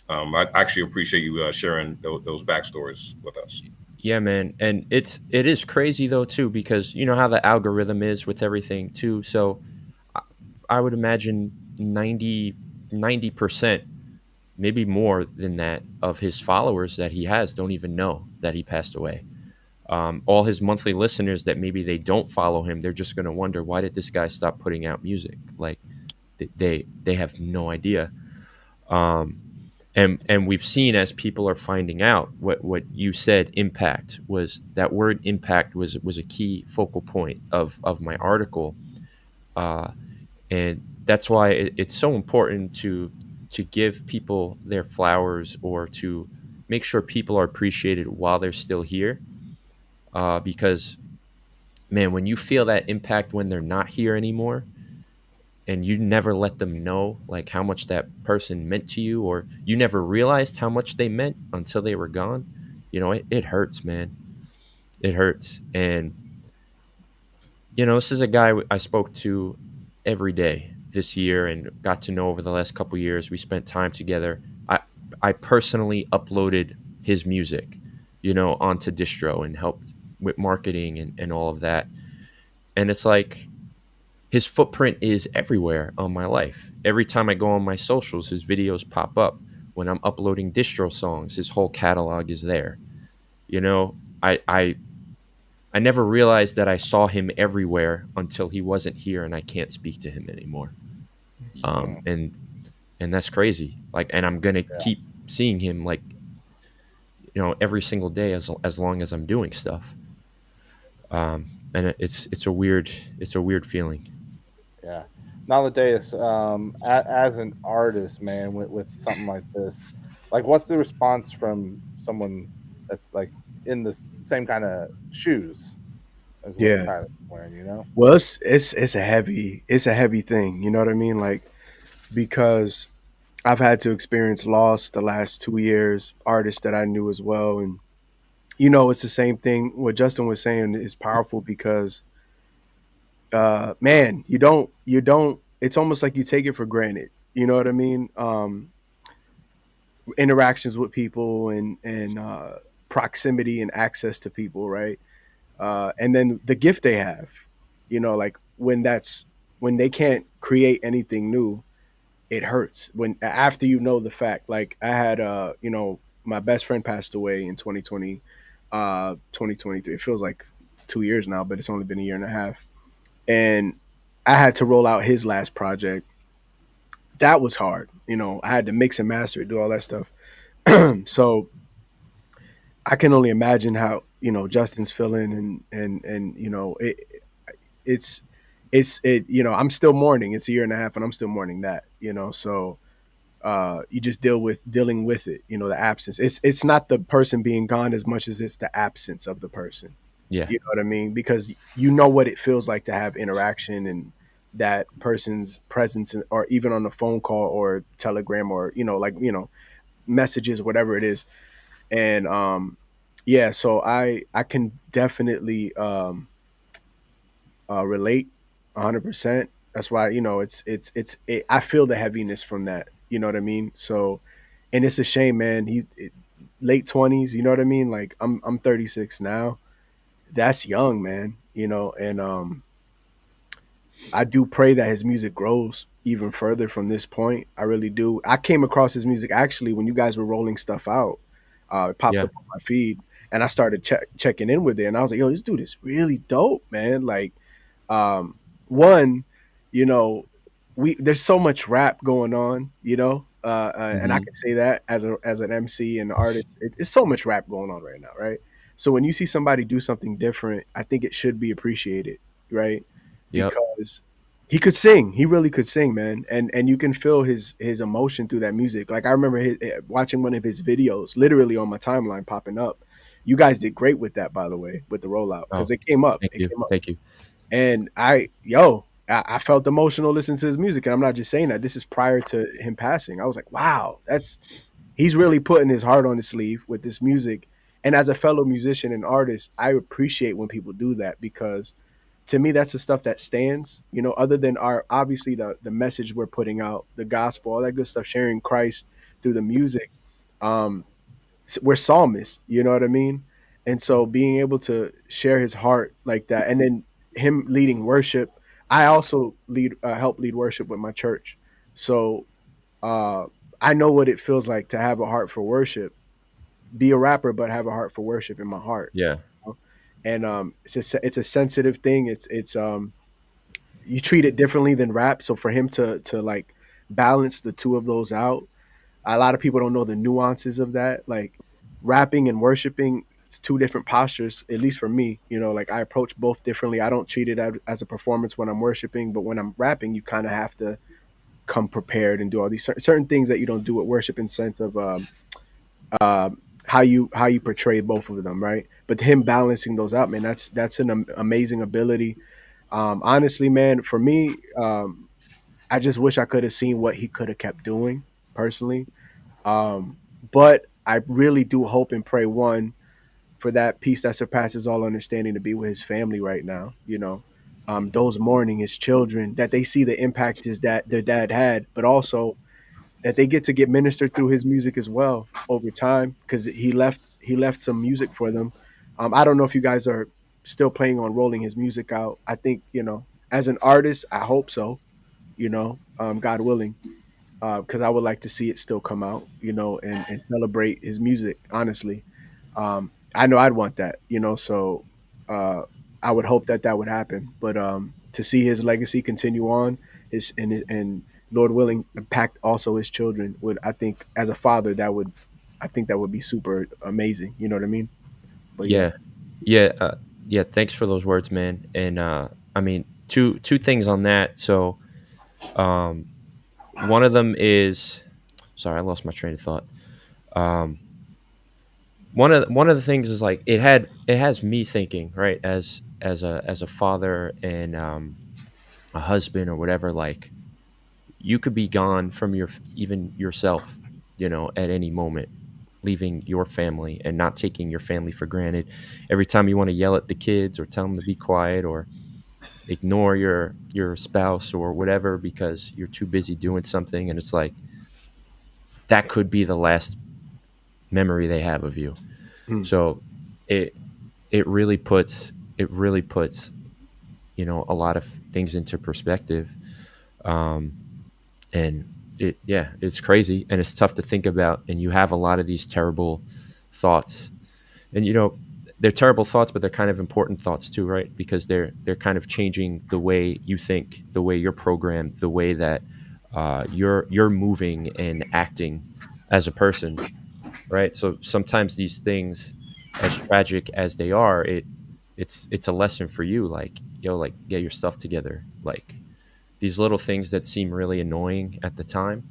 I actually appreciate you sharing those backstories with us. Yeah, man. And it is crazy though too, because you know how the algorithm is with everything too. So I would imagine 90%, maybe more than that, of his followers that he has don't even know that he passed away. All his monthly listeners that maybe they don't follow him, they're just going to wonder, why did this guy stop putting out music? Like they have no idea. And we've seen, as people are finding out, what you said, impact, was that word impact was a key focal point of my article. And that's why it's so important to to give people their flowers or to make sure people are appreciated while they're still here. Because, man, when you feel that impact when they're not here anymore, and you never let them know like how much that person meant to you, or you never realized how much they meant until they were gone, it hurts, man. It hurts. And this is a guy I spoke to every day this year and got to know over the last couple years. We spent time together. I personally uploaded his music, onto distro and helped with marketing and all of that. And it's like his footprint is everywhere on my life. Every time I go on my socials, his videos pop up. When I'm uploading distro songs, his whole catalog is there. I never realized that I saw him everywhere until he wasn't here and I can't speak to him anymore. And that's crazy. Like, and I'm gonna keep seeing him like, every single day as long as I'm doing stuff. And it's a weird feeling. Yeah. Nowadays, as an artist, man, with something like this, like, what's the response from someone that's like in the same kind of shoes as what Yeah. Tyler's wearing? Well, it's a heavy thing. You know what I mean? Like, because I've had to experience loss the last 2 years, artists that I knew as well. And, it's the same thing. What Justin was saying is powerful because, man, it's almost like you take it for granted. You know what I mean? Interactions with people and proximity and access to people, right? And then the gift they have, like when they can't create anything new, it hurts when after the fact. Like I had my best friend passed away in 2020, 2023. It feels like 2 years now, but it's only been a year and a half. And I had to roll out his last project. That was hard. I had to mix and master it, do all that stuff. So I can only imagine how, Justin's feeling and it's I'm still mourning. It's a year and a half and I'm still mourning that, so you just dealing with it, the absence. It's not the person being gone as much as it's the absence of the person. Yeah. You know what I mean? Because you know what it feels like to have interaction and that person's presence, or even on a phone call or telegram or, messages, whatever it is. And yeah, so I can definitely relate 100%. That's why, I feel the heaviness from that. You know what I mean? So, and it's a shame, man. He's late 20s. You know what I mean? Like I'm 36 now. That's young, man. And I do pray that his music grows even further from this point. I really do. I came across his music actually when you guys were rolling stuff out. It popped Yeah. up on my feed, and I started checking in with it. And I was like, "Yo, this dude is really dope, man!" Like, one, there's so much rap going on, and I can say that as an MC and artist, it's so much rap going on right now, right? So when you see somebody do something different, I think it should be appreciated, right? Yep. Because he could sing, he really could sing, man, and you can feel his emotion through that music. Like I remember watching one of his videos, literally on my timeline popping up. You guys did great with that, by the way, with the rollout, because Oh, it came up. thank you. Thank you. And I felt emotional listening to his music, and I'm not just saying that. This is prior to him passing. I was like, wow, he's really putting his heart on his sleeve with this music. And as a fellow musician and artist, I appreciate when people do that, because to me, that's the stuff that stands, other than obviously the message we're putting out, the gospel, all that good stuff, sharing Christ through the music. We're psalmists, you know what I mean? And so being able to share his heart like that, and then him leading worship. I also help lead worship with my church. So I know what it feels like to have a heart for worship, be a rapper, but have a heart for worship in my heart. Yeah. And it's a sensitive thing. It's you treat it differently than rap. So for him to like balance the two of those out, a lot of people don't know the nuances of that. Like rapping and worshiping, it's two different postures, at least for me. Like I approach both differently. I don't treat it as a performance when I'm worshiping, but when I'm rapping, you kind of have to come prepared and do all these certain things that you don't do at worship in sense of how you portray both of them, right? But him balancing those out, man, that's an amazing ability. Honestly, man, for me, I just wish I could have seen what he could have kept doing personally. But I really do hope and pray, one, for that peace that surpasses all understanding to be with his family right now. Those mourning his children, that they see the impact their dad had, but also that they get ministered through his music as well over time, because he left some music for them. I don't know if you guys are still planning on rolling his music out. I think, as an artist, I hope so. God willing, because I would like to see it still come out, and celebrate his music. Honestly, I know I'd want that, so uh, I would hope that would happen. But to see his legacy continue on, and Lord willing, impact also his children, would, I think, as a father, I think that would be super amazing. You know what I mean? But yeah. Yeah, thanks for those words, man. And I mean, two things on that. So um one of them is, sorry, I lost my train of thought. um one of the things is like it has me thinking, right, as a father and a husband or whatever. Like, you could be gone from even yourself, at any moment, leaving your family and not taking your family for granted. Every time you want to yell at the kids or tell them to be quiet or ignore your spouse or whatever because you're too busy doing something, and it's like that could be the last memory they have of you. Mm. So it it really puts a lot of things into perspective. um and it's crazy and it's tough to think about, and you have a lot of these terrible thoughts. And they're terrible thoughts, but they're kind of important thoughts too, right? Because they're kind of changing the way you think, the way you're programmed, the way that you're moving and acting as a person, right? So sometimes these things, as tragic as they are, it's a lesson for you. Like, like, get your stuff together. Like, these little things that seem really annoying at the time,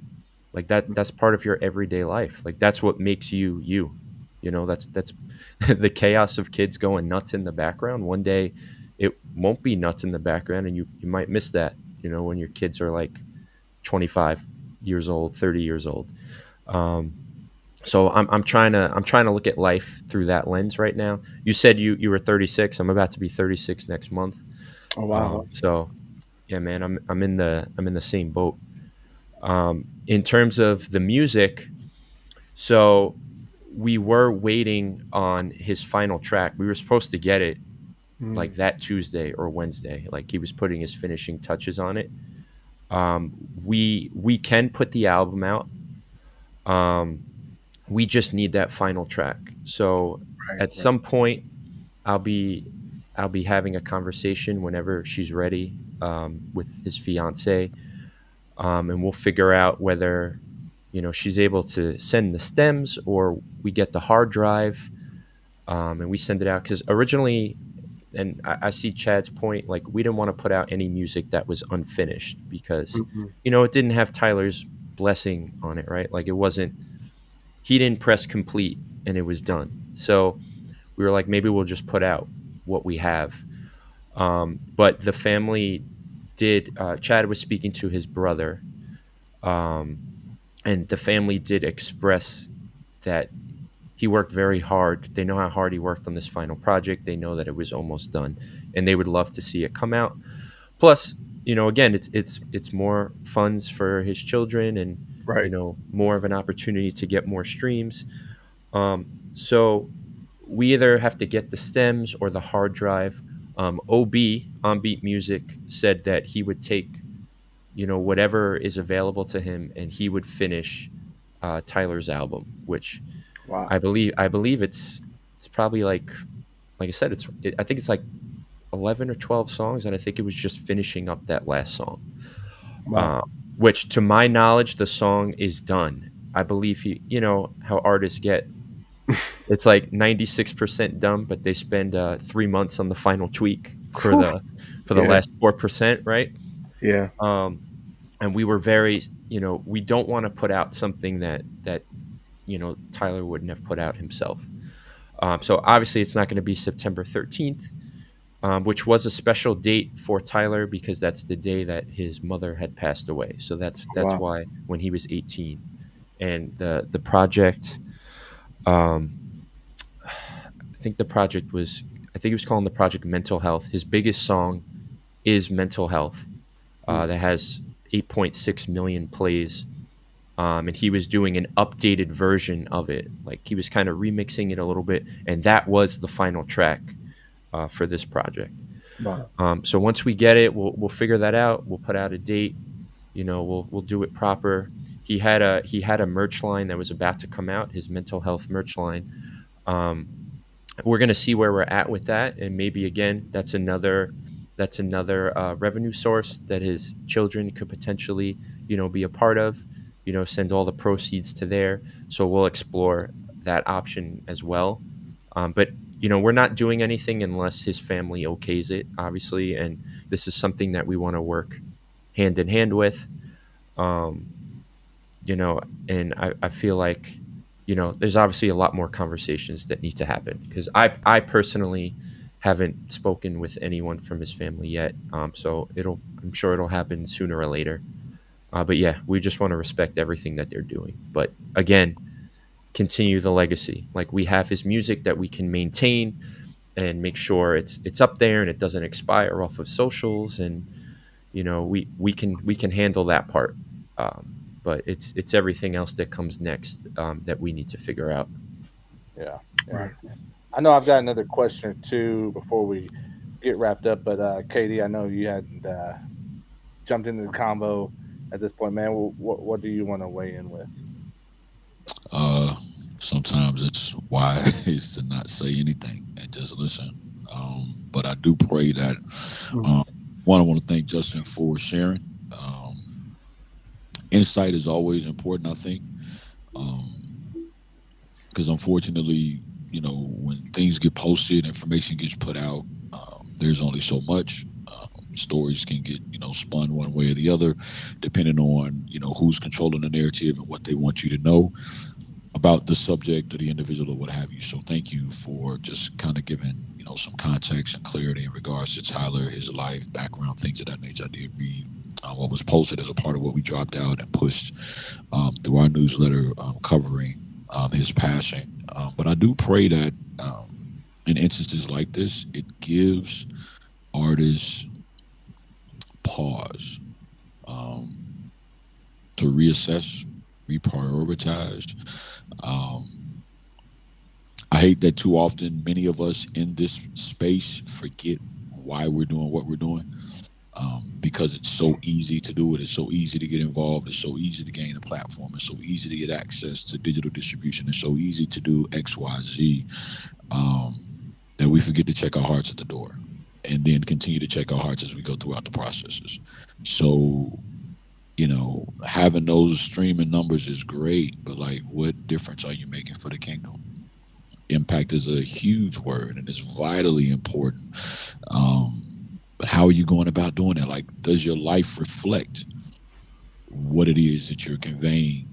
like that's part of your everyday life. Like, that's what makes you you. That's the chaos of kids going nuts in the background. One day it won't be nuts in the background, and you might miss that, when your kids are like 25 years old, 30 years old. um so I'm trying to look at life through that lens right now. You said you were 36. I'm about to be 36 next month. Oh wow. So yeah, man, I'm in the same boat. In terms of the music, so we were waiting on his final track. We were supposed to get it like Mm. that Tuesday or Wednesday. Like, he was putting his finishing touches on it. We can put the album out. Um, we just need that final track. So Right. at some point, I'll be I'll be having a conversation whenever she's ready, with his fiance, and we'll figure out whether she's able to send the stems or we get the hard drive, and we send it out. Because originally, and I see Chad's point, like, we didn't want to put out any music that was unfinished because Mm-mm. it didn't have Tyler's blessing on it, right? Like, it wasn't, he didn't press complete and it was done. So we were like, maybe we'll just put out what we have. But the family did. Chad was speaking to his brother, um, and the family did express that he worked very hard. They know how hard he worked on this final project. They know that it was almost done, and they would love to see it come out. Plus, again, it's more funds for his children, and Right. more of an opportunity to get more streams. So we either have to get the stems or the hard drive. OB, On Beat Music, said that he would take whatever is available to him, and he would finish Tyler's album, which Wow. I believe it's probably like I said, I think it's like 11 or 12 songs, and I think it was just finishing up that last song. Wow. uh, which, to my knowledge, the song is done. I believe how artists get. It's like 96% done, but they spend 3 months on the final tweak for Whew. the Yeah. last 4%, right? Yeah. Um, and we were very, we don't want to put out something that Tyler wouldn't have put out himself. So obviously it's not going to be September 13th, which was a special date for Tyler because that's the day that his mother had passed away. So that's Wow. why when he was 18, and the project, I think he was calling the project Mental Health. His biggest song is Mental Health, that has 8.6 million plays. And he was doing an updated version of it. Like he was kind of remixing it a little bit, and that was the final track for this project. Wow. So once we get it, we'll figure that out. We'll put out a date. We'll do it proper. He had a merch line that was about to come out, his mental health merch line. We're going to see where we're at with that, and maybe again that's another revenue source that his children could potentially be a part of. Send all the proceeds to there. So we'll explore that option as well. But we're not doing anything unless his family okays it, obviously, and this is something that we want to work hand in hand with. And I feel like there's obviously a lot more conversations that need to happen, because I personally haven't spoken with anyone from his family yet. So I'm sure it'll happen sooner or later. But yeah, we just want to respect everything that they're doing. But again, continue the legacy. Like, we have his music that we can maintain and make sure it's up there and it doesn't expire off of socials, and we can handle that part. But it's everything else that comes next, that we need to figure out. Yeah. Right. I know I've got another question or two before we get wrapped up, but Katie, I know you hadn't jumped into the combo at this point, man. What do you want to weigh in with? Sometimes it's wise to not say anything and just listen. But I do pray that one, I want to thank Justin for sharing. Insight is always important, I think, because unfortunately, when things get posted, information gets put out, there's only so much. Stories can get spun one way or the other, depending on who's controlling the narrative and what they want you to know about the subject or the individual or what have you. So thank you for just kind of giving some context and clarity in regards to Tyler, his life, background, things of that nature. I did read what was posted as a part of what we dropped out and pushed through our newsletter, covering his passing. But I do pray that in instances like this, it gives artists pause to reassess, reprioritize. I hate that too often many of us in this space forget why we're doing what we're doing, because it's so easy to do it. It's so easy to get involved. It's so easy to gain a platform. It's so easy to get access to digital distribution. It's so easy to do X, Y, Z, that we forget to check our hearts at the door, and then continue to check our hearts as we go throughout the processes. So, having those streaming numbers is great, but like, what difference are you making for the kingdom? Impact is a huge word, and it's vitally important. But how are you going about doing it? Like, does your life reflect what it is that you're conveying,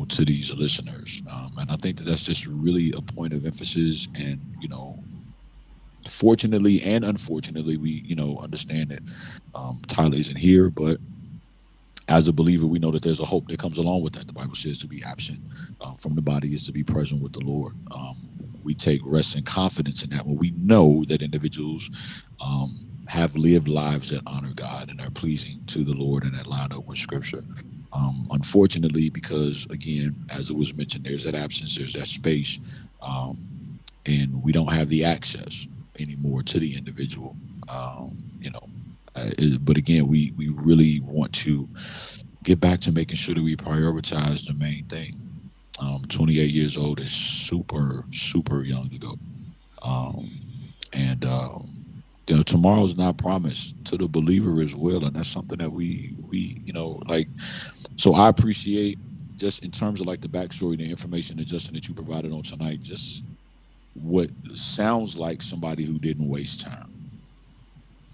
to these listeners? And I think that's just really a point of emphasis. And, fortunately and unfortunately, we, understand that Tyler isn't here, but as a believer, we know that there's a hope that comes along with that. The Bible says to be absent from the body is to be present with the Lord. We take rest and confidence in that when we know that individuals have lived lives that honor God and are pleasing to the Lord and that line up with Scripture. Unfortunately, because again, as it was mentioned, there's that absence, there's that space, and we don't have the access anymore to the individual. But again, we really want to get back to making sure that we prioritize the main thing. 28 years old is super, super young to go. And tomorrow's not promised to the believer as well. And that's something that we so I appreciate, just in terms of like the backstory, the information that Justin, that you provided on tonight, just what sounds like somebody who didn't waste time.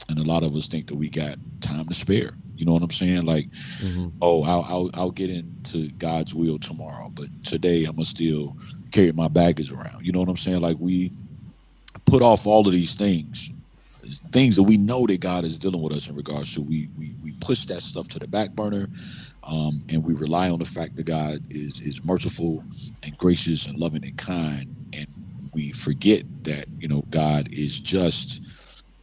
And a lot of us think that we got time to spare. You know what I'm saying? Like, Mm-hmm. oh, I'll get into God's will tomorrow, but today I'm gonna still carry my baggage around. You know what I'm saying? Like, we put off all of these things that we know that God is dealing with us in regards to. We push that stuff to the back burner, and we rely on the fact that God is merciful and gracious and loving and kind, and we forget that God is just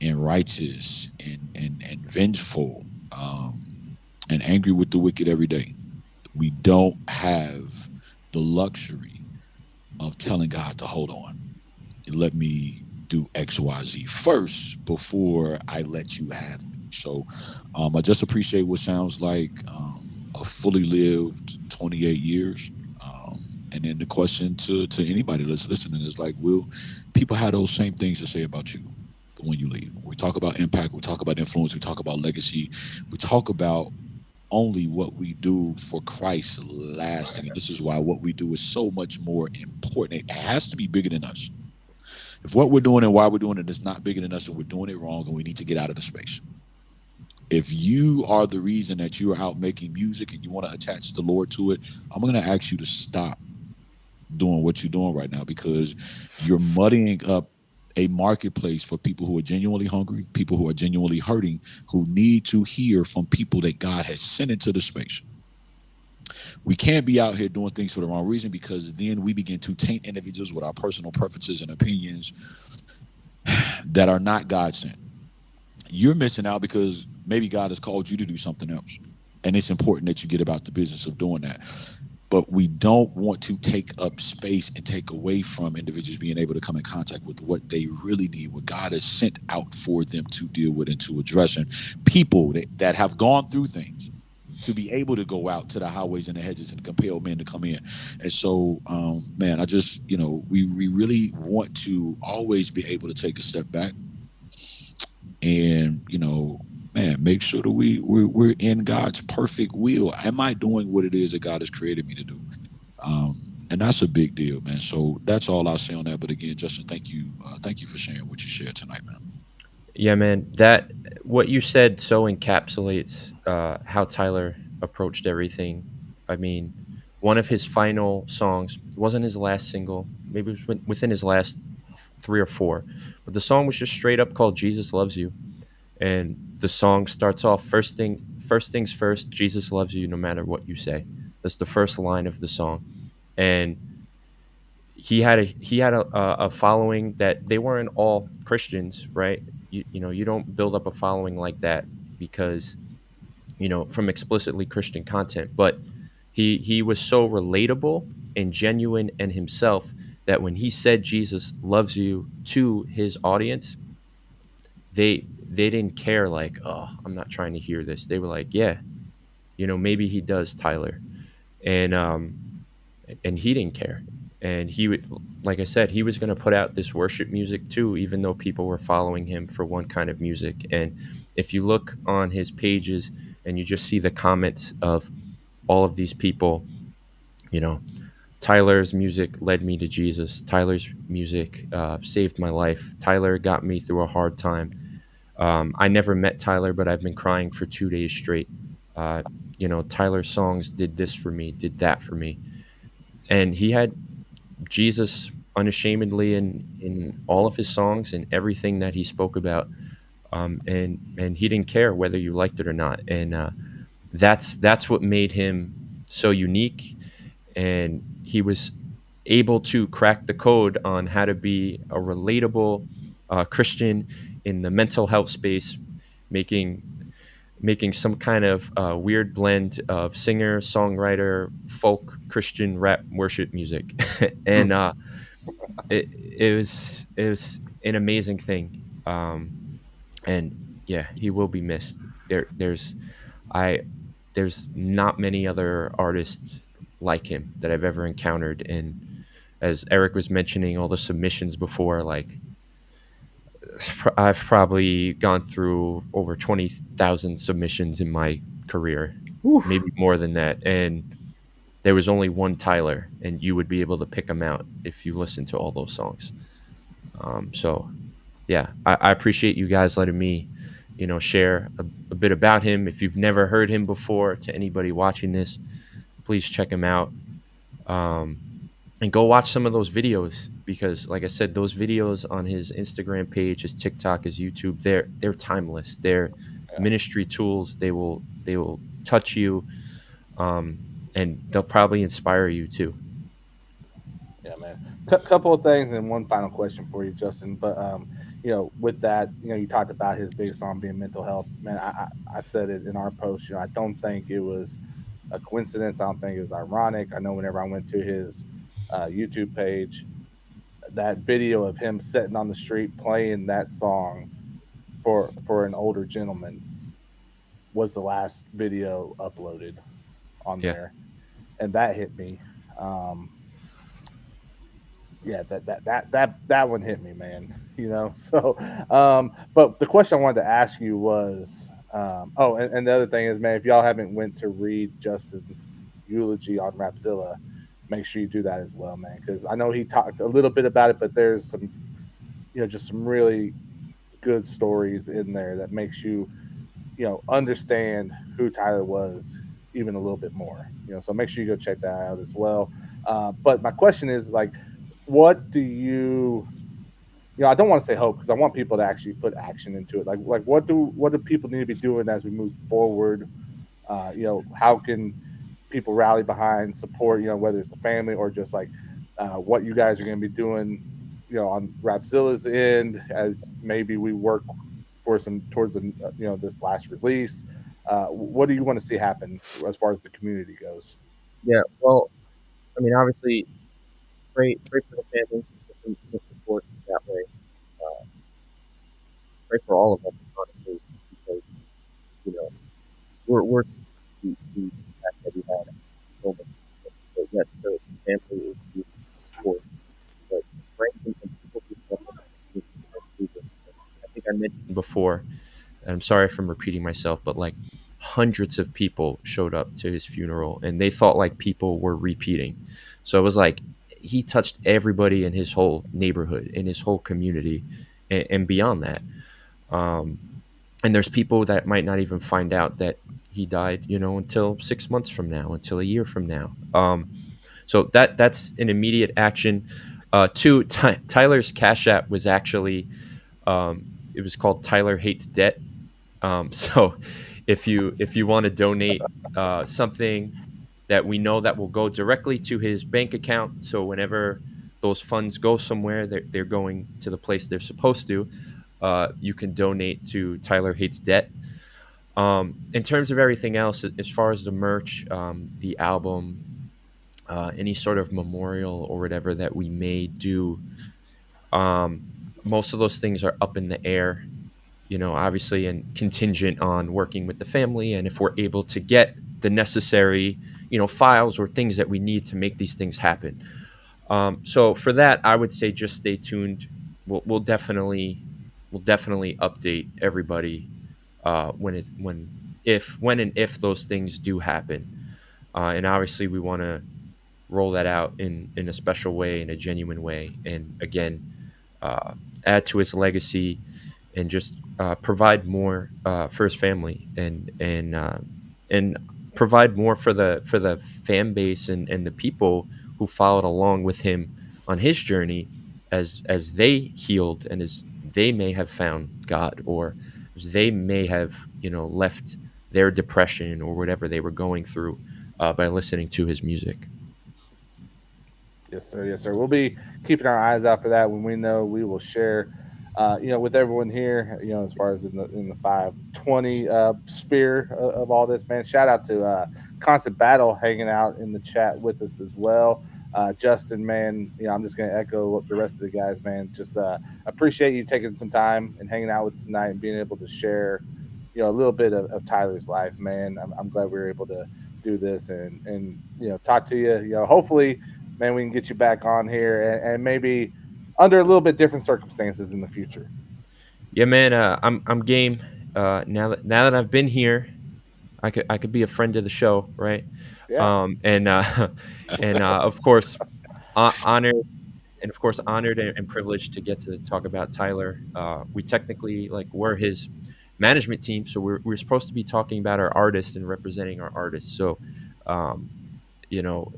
and righteous and vengeful, and angry with the wicked every day. We don't have the luxury of telling God to hold on and let me do XYZ first before I let you have me. So I just appreciate what sounds like a fully lived 28 years. And then the question to anybody that's listening is like, will people have those same things to say about you when you leave? We talk about impact, we talk about influence, we talk about legacy, we talk about only what we do for Christ lasting. And this is why what we do is so much more important. It has to be bigger than us. If what we're doing and why we're doing it is not bigger than us, then we're doing it wrong and we need to get out of the space. If you are the reason that you are out making music and you want to attach the Lord to it, I'm going to ask you to stop doing what you're doing right now, because you're muddying up a marketplace for people who are genuinely hungry, people who are genuinely hurting, who need to hear from people that God has sent into the space. We can't be out here doing things for the wrong reason, because then we begin to taint individuals with our personal preferences and opinions that are not God sent. You're missing out because maybe God has called you to do something else, and it's important that you get about the business of doing that. But we don't want to take up space and take away from individuals being able to come in contact with what they really need, what God has sent out for them to deal with and to address. And people that have gone through things to be able to go out to the highways and the hedges and compel men to come in. And so, man, I just, we really want to always be able to take a step back and, man, make sure that we're in God's perfect will. Am I doing what it is that God has created me to do? And that's a big deal, man. So that's all I'll say on that. But again, Justin, thank you for sharing what you shared tonight, man. Yeah, man. That what you said so encapsulates how Tyler approached everything. I mean, one of his final songs wasn't his last single. Maybe it was within his last three or four, but the song was just straight up called "Jesus Loves You," and the song starts off first things first. Jesus loves you no matter what you say. That's the first line of the song, and he had a following that they weren't all Christians, right? You don't build up a following like that because from explicitly Christian content, but he was so relatable and genuine and himself that when he said Jesus loves you to his audience, they didn't care like, oh, I'm not trying to hear this. They were like, yeah, maybe he does, Tyler. And he didn't care. And he would, like I said, he was going to put out this worship music too, even though people were following him for one kind of music. And if you look on his pages and you just see the comments of all of these people, Tyler's music led me to Jesus. Tyler's music saved my life. Tyler got me through a hard time. I never met Tyler, but I've been crying for 2 days straight. Tyler's songs did this for me, did that for me. And he had Jesus unashamedly in all of his songs and everything that he spoke about. And he didn't care whether you liked it or not. And that's what made him so unique. And he was able to crack the code on how to be a relatable Christian in the mental health space, making some kind of weird blend of singer, songwriter, folk, Christian, rap, worship music, and it was an amazing thing. And yeah, he will be missed. I there's not many other artists like him that I've ever encountered. And as Eric was mentioning, all the submissions before, like I've probably gone through over 20,000 submissions in my career, maybe more than that. And there was only one Tyler, and you would be able to pick him out if you listen to all those songs. So, yeah, I appreciate you guys letting me share a bit about him. If you've never heard him before, to anybody watching this, please check him out. And go watch some of those videos, because like I said, those videos on his Instagram page, his TikTok, his YouTube, they're timeless. They're Yeah. ministry tools. They will touch you, and they'll probably inspire you too. Yeah, man. Couple of things and one final question for you, Justin. But with that, you talked about his biggest song being mental health. Man, I said it in our post. I don't think it was a coincidence. I don't think it was ironic. I know whenever I went to his YouTube page, that video of him sitting on the street playing that song for an older gentleman was the last video uploaded on Yeah. there, and that hit me. Um, yeah, that one hit me, man. So but the question I wanted to ask you was and the other thing is, man, if y'all haven't went to read Justin's eulogy on Rapzilla, make sure you do that as well, man, because I know he talked a little bit about it, but there's some just some really good stories in there that makes you understand who Tyler was even a little bit more. So make sure you go check that out as well. But my question is, like, what do you I don't want to say hope, because I want people to actually put action into it. Like what do people need to be doing as we move forward? How can people rally behind support? Whether it's the family or just like what you guys are going to be doing, on Rapzilla's end, as maybe we work for some towards the this last release. What do you want to see happen as far as the community goes? Yeah. Well, I mean, obviously, pray for the family, the support that way. Uh, Pray for all of us, honestly, because we're the fact that we had so much, but yes, the family is the support. But frankly, when people do stuff like this, I think I mentioned before, and I'm sorry if I'm repeating myself, but like hundreds of people showed up to his funeral, and they thought like people were repeating. So it was like he touched everybody in his whole neighborhood, in his whole community, and beyond that. Um, and there's people that might not even find out that he died, until 6 months from now, until a year from now. So that's an immediate action. Two, Tyler's Cash App was actually, it was called Tyler Hates Debt. So if you want to donate something that we know that will go directly to his bank account, so whenever those funds go somewhere, they're going to the place they're supposed to. You can donate to Tyler Hates Debt. In terms of everything else, as far as the merch, the album, any sort of memorial or whatever that we may do, um, most of those things are up in the air, obviously, and contingent on working with the family, and if we're able to get the necessary, files or things that we need to make these things happen. So for that, I would say just stay tuned. We'll definitely update everybody when and if those things do happen. And obviously, we want to roll that out in a special way, in a genuine way, and again, uh, add to his legacy, and just provide more for his family, and provide more for the fan base, and the people who followed along with him on his journey, as they healed, and as they may have found God, or as they may have left their depression or whatever they were going through by listening to his music. Yes, sir. Yes, sir. We'll be keeping our eyes out for that. When we know, we will share, with everyone here, as far as in the 520 sphere of all this, man. Shout out to Constant Battle hanging out in the chat with us as well. Justin, man, I'm just going to echo what the rest of the guys, man. Just appreciate you taking some time and hanging out with us tonight and being able to share, a little bit of Tyler's life, man. I'm glad we were able to do this and talk to you. Hopefully, man, we can get you back on here and maybe under a little bit different circumstances in the future. Yeah, man. I'm game. Now that I've been here, I could be a friend of the show, right? Yeah. And of course, honored, honored and privileged to get to talk about Tyler. We technically, like, were his management team. So we're supposed to be talking about our artists and representing our artists. So, you know,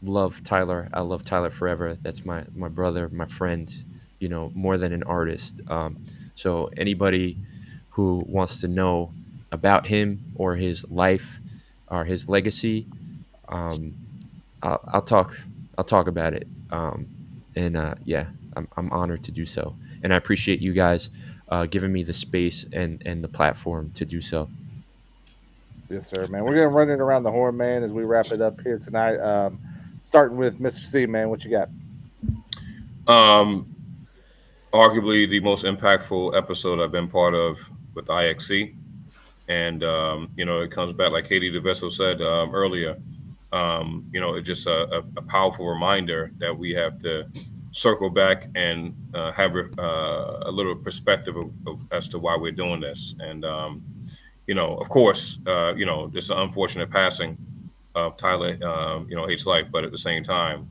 love Tyler. I love Tyler forever. That's my brother, my friend. You know, more than an artist. So anybody who wants to know about him or his life or his legacy, um, I'll talk. I'll talk about it. And yeah, I'm honored to do so, and I appreciate you guys giving me the space and the platform to do so. Yes, sir, man. We're gonna run it around the horn, man, as we wrap it up here tonight. Starting with Mr. C, man. What you got? Arguably the most impactful episode I've been part of with iXc. And, it comes back, like Katie DeVesso said earlier, it's just a powerful reminder that we have to circle back and have a little perspective of as to why we're doing this. And, of course, it's an unfortunate passing of Tyler, Hates Life, but at the same time,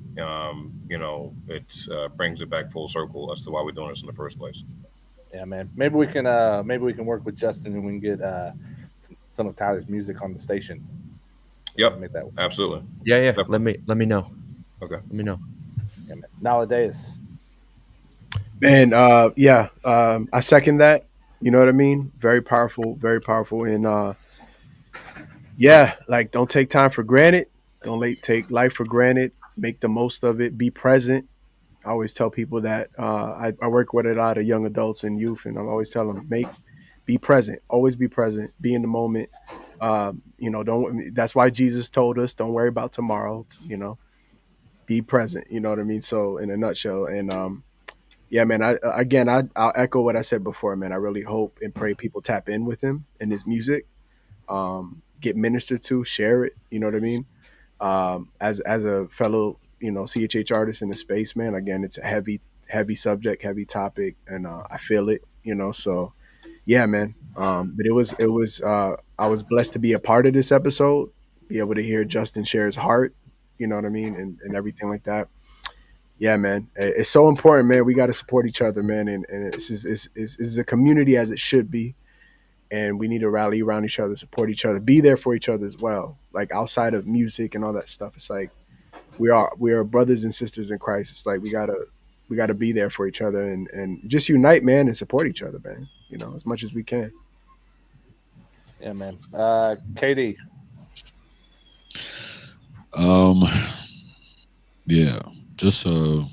it brings it back full circle as to why we're doing this in the first place. Yeah, man. Maybe we can work with Justin and we can get some of Tyler's music on the station. Yep, Make that work. absolutely. Yeah. Definitely. Let me know. Okay. Let me know. Yeah, man. Nowadays. Man, I second that. You know what I mean? Very powerful, very powerful. And like don't take time for granted. Don't take life for granted. Make the most of it. Be present. I always tell people that I work with a lot of young adults and youth, and I'm always telling them be present. Always be present. Be in the moment. Don't. That's why Jesus told us, don't worry about tomorrow. Be present. You know what I mean? So in a nutshell, and yeah, man. I'll echo what I said before, man. I really hope and pray people tap in with him and his music, get ministered to, share it. You know what I mean? As a fellow, CHH artist in the space, man. Again, it's a heavy subject, heavy topic, and I feel it. So yeah, man. But it was I was blessed to be a part of this episode, be able to hear Justin share his heart. You know what I mean, and everything like that. Yeah, man, it's so important, man. We got to support each other, man, and it's a community as it should be, and we need to rally around each other, support each other, be there for each other as well. Like outside of music and all that stuff, it's like we are brothers and sisters in Christ. It's like we gotta be there for each other and just unite, man, and support each other, man. As much as we can. Yeah, man. KD. Yeah, just I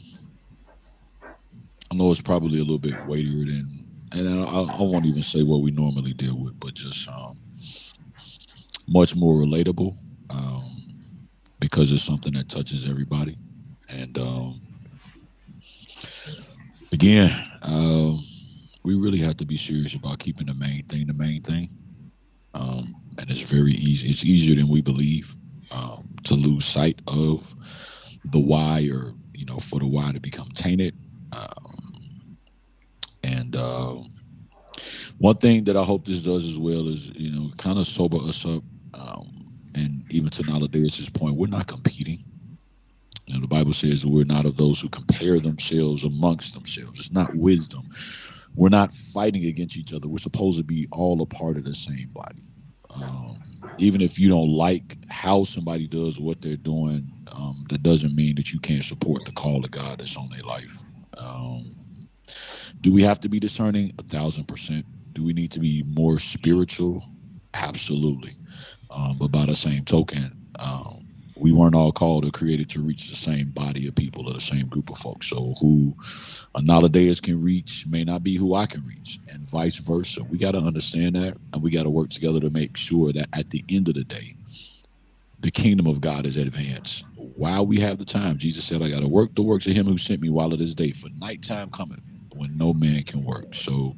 know it's probably a little bit weightier than, and I won't even say what we normally deal with, but just much more relatable, because it's something that touches everybody. And again, we really have to be serious about keeping the main thing. And it's very easy. It's easier than we believe to lose sight of the why, or for the why to become tainted. And one thing that I hope this does as well is kind of sober us up. And even to nowadays' point, we're not competing. The Bible says we're not of those who compare themselves amongst themselves. It's not wisdom. We're not fighting against each other. We're supposed to be all a part of the same body. Even if you don't like how somebody does what they're doing, that doesn't mean that you can't support the call of God that's on their life. Do we have to be discerning? 1,000%. Do we need to be more spiritual? Absolutely. But by the same token, we weren't all called or created to reach the same body of people or the same group of folks. So who nowadays can reach may not be who I can reach, and vice versa. We got to understand that, and we got to work together to make sure that at the end of the day, the kingdom of God is advanced. While we have the time, Jesus said, I got to work the works of him who sent me while it is day, for nighttime cometh when no man can work. So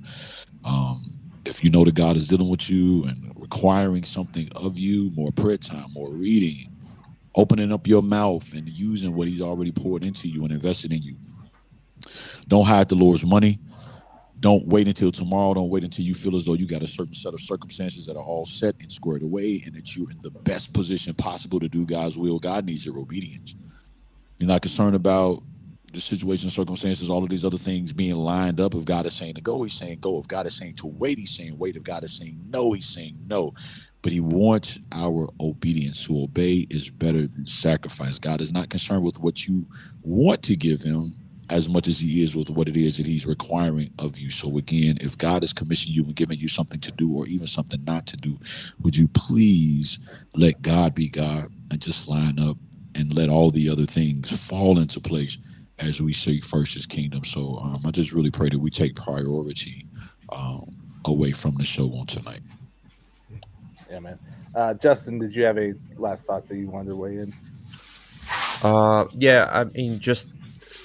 if you know that God is dealing with you and requiring something of you, more prayer time, more reading, opening up your mouth and using what he's already poured into you and invested in you. Don't hide the Lord's money. Don't wait until tomorrow. Don't wait until you feel as though you got a certain set of circumstances that are all set and squared away and that you're in the best position possible to do God's will. God needs your obedience. You're not concerned about the situation, circumstances, all of these other things being lined up. If God is saying to go, he's saying go. If God is saying to wait, he's saying wait. If God is saying no, he's saying no. But he wants our obedience. To obey is better than sacrifice. God is not concerned with what you want to give him as much as he is with what it is that he's requiring of you. So again, if God is commissioning you and giving you something to do or even something not to do, would you please let God be God and just line up and let all the other things fall into place as we seek first his kingdom. So I just really pray that we take priority away from the show on tonight. Yeah, man. Justin, did you have any last thoughts that you wanted to weigh in? Yeah, I mean, just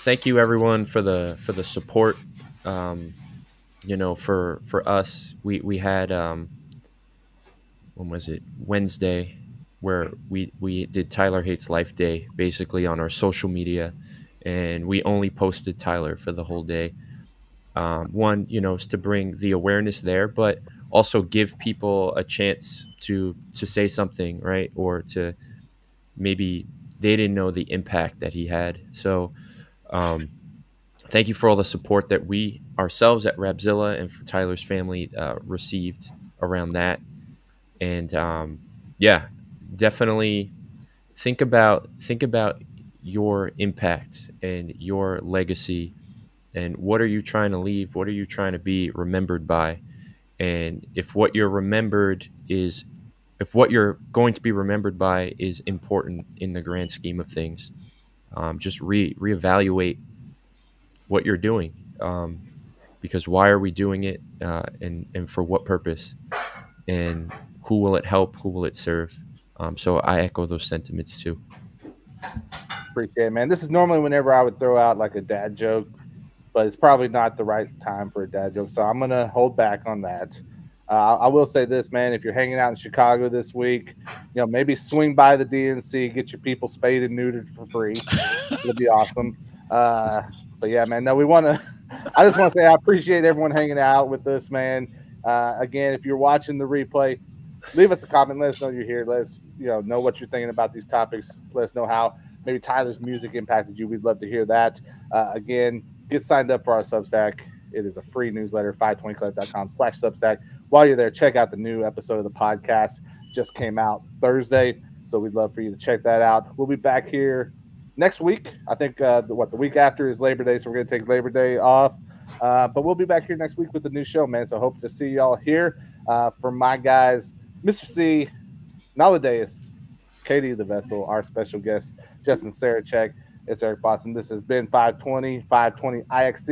thank you everyone for the support. You know, for us, we had when was it, Wednesday, where we did Tyler Hates Life Day basically on our social media, and we only posted Tyler for the whole day. One, you know, is to bring the awareness there, but also give people a chance to say something, right, or to maybe they didn't know the impact that he had. So thank you for all the support that we ourselves at Rapzilla and for Tyler's family received around that. And yeah, definitely think about your impact and your legacy, and what are you trying to leave, what are you trying to be remembered by. And if what you're going to be remembered by is important in the grand scheme of things, just reevaluate what you're doing, because why are we doing it, and for what purpose, and who will it help, who will it serve. So I echo those sentiments too. Appreciate it, man. This is normally whenever I would throw out like a dad joke, but it's probably not the right time for a dad joke. So I'm going to hold back on that. I will say this, man. If you're hanging out in Chicago this week, you know, maybe swing by the DNC, get your people spayed and neutered for free. It'll be awesome. But yeah, man, no, we want to, I just want to say I appreciate everyone hanging out with us, man. Again, if you're watching the replay, leave us a comment. Let us know you're here. Let us, you know what you're thinking about these topics. Let us know how maybe Tyler's music impacted you. We'd love to hear that. Again, get signed up for our Substack. It is a free newsletter, FiveTwentyClub.com/Substack. While you're there, check out the new episode of the podcast. Just came out Thursday, so we'd love for you to check that out. We'll be back here next week. I think the week after is Labor Day, so we're going to take Labor Day off. But we'll be back here next week with a new show, man. So hope to see y'all here. For my guys, Mr. C, Naladeus, Katie the Vessel, our special guest, Justin Sarachik. It's Eric Boston. This has been FiveTwenty iXc.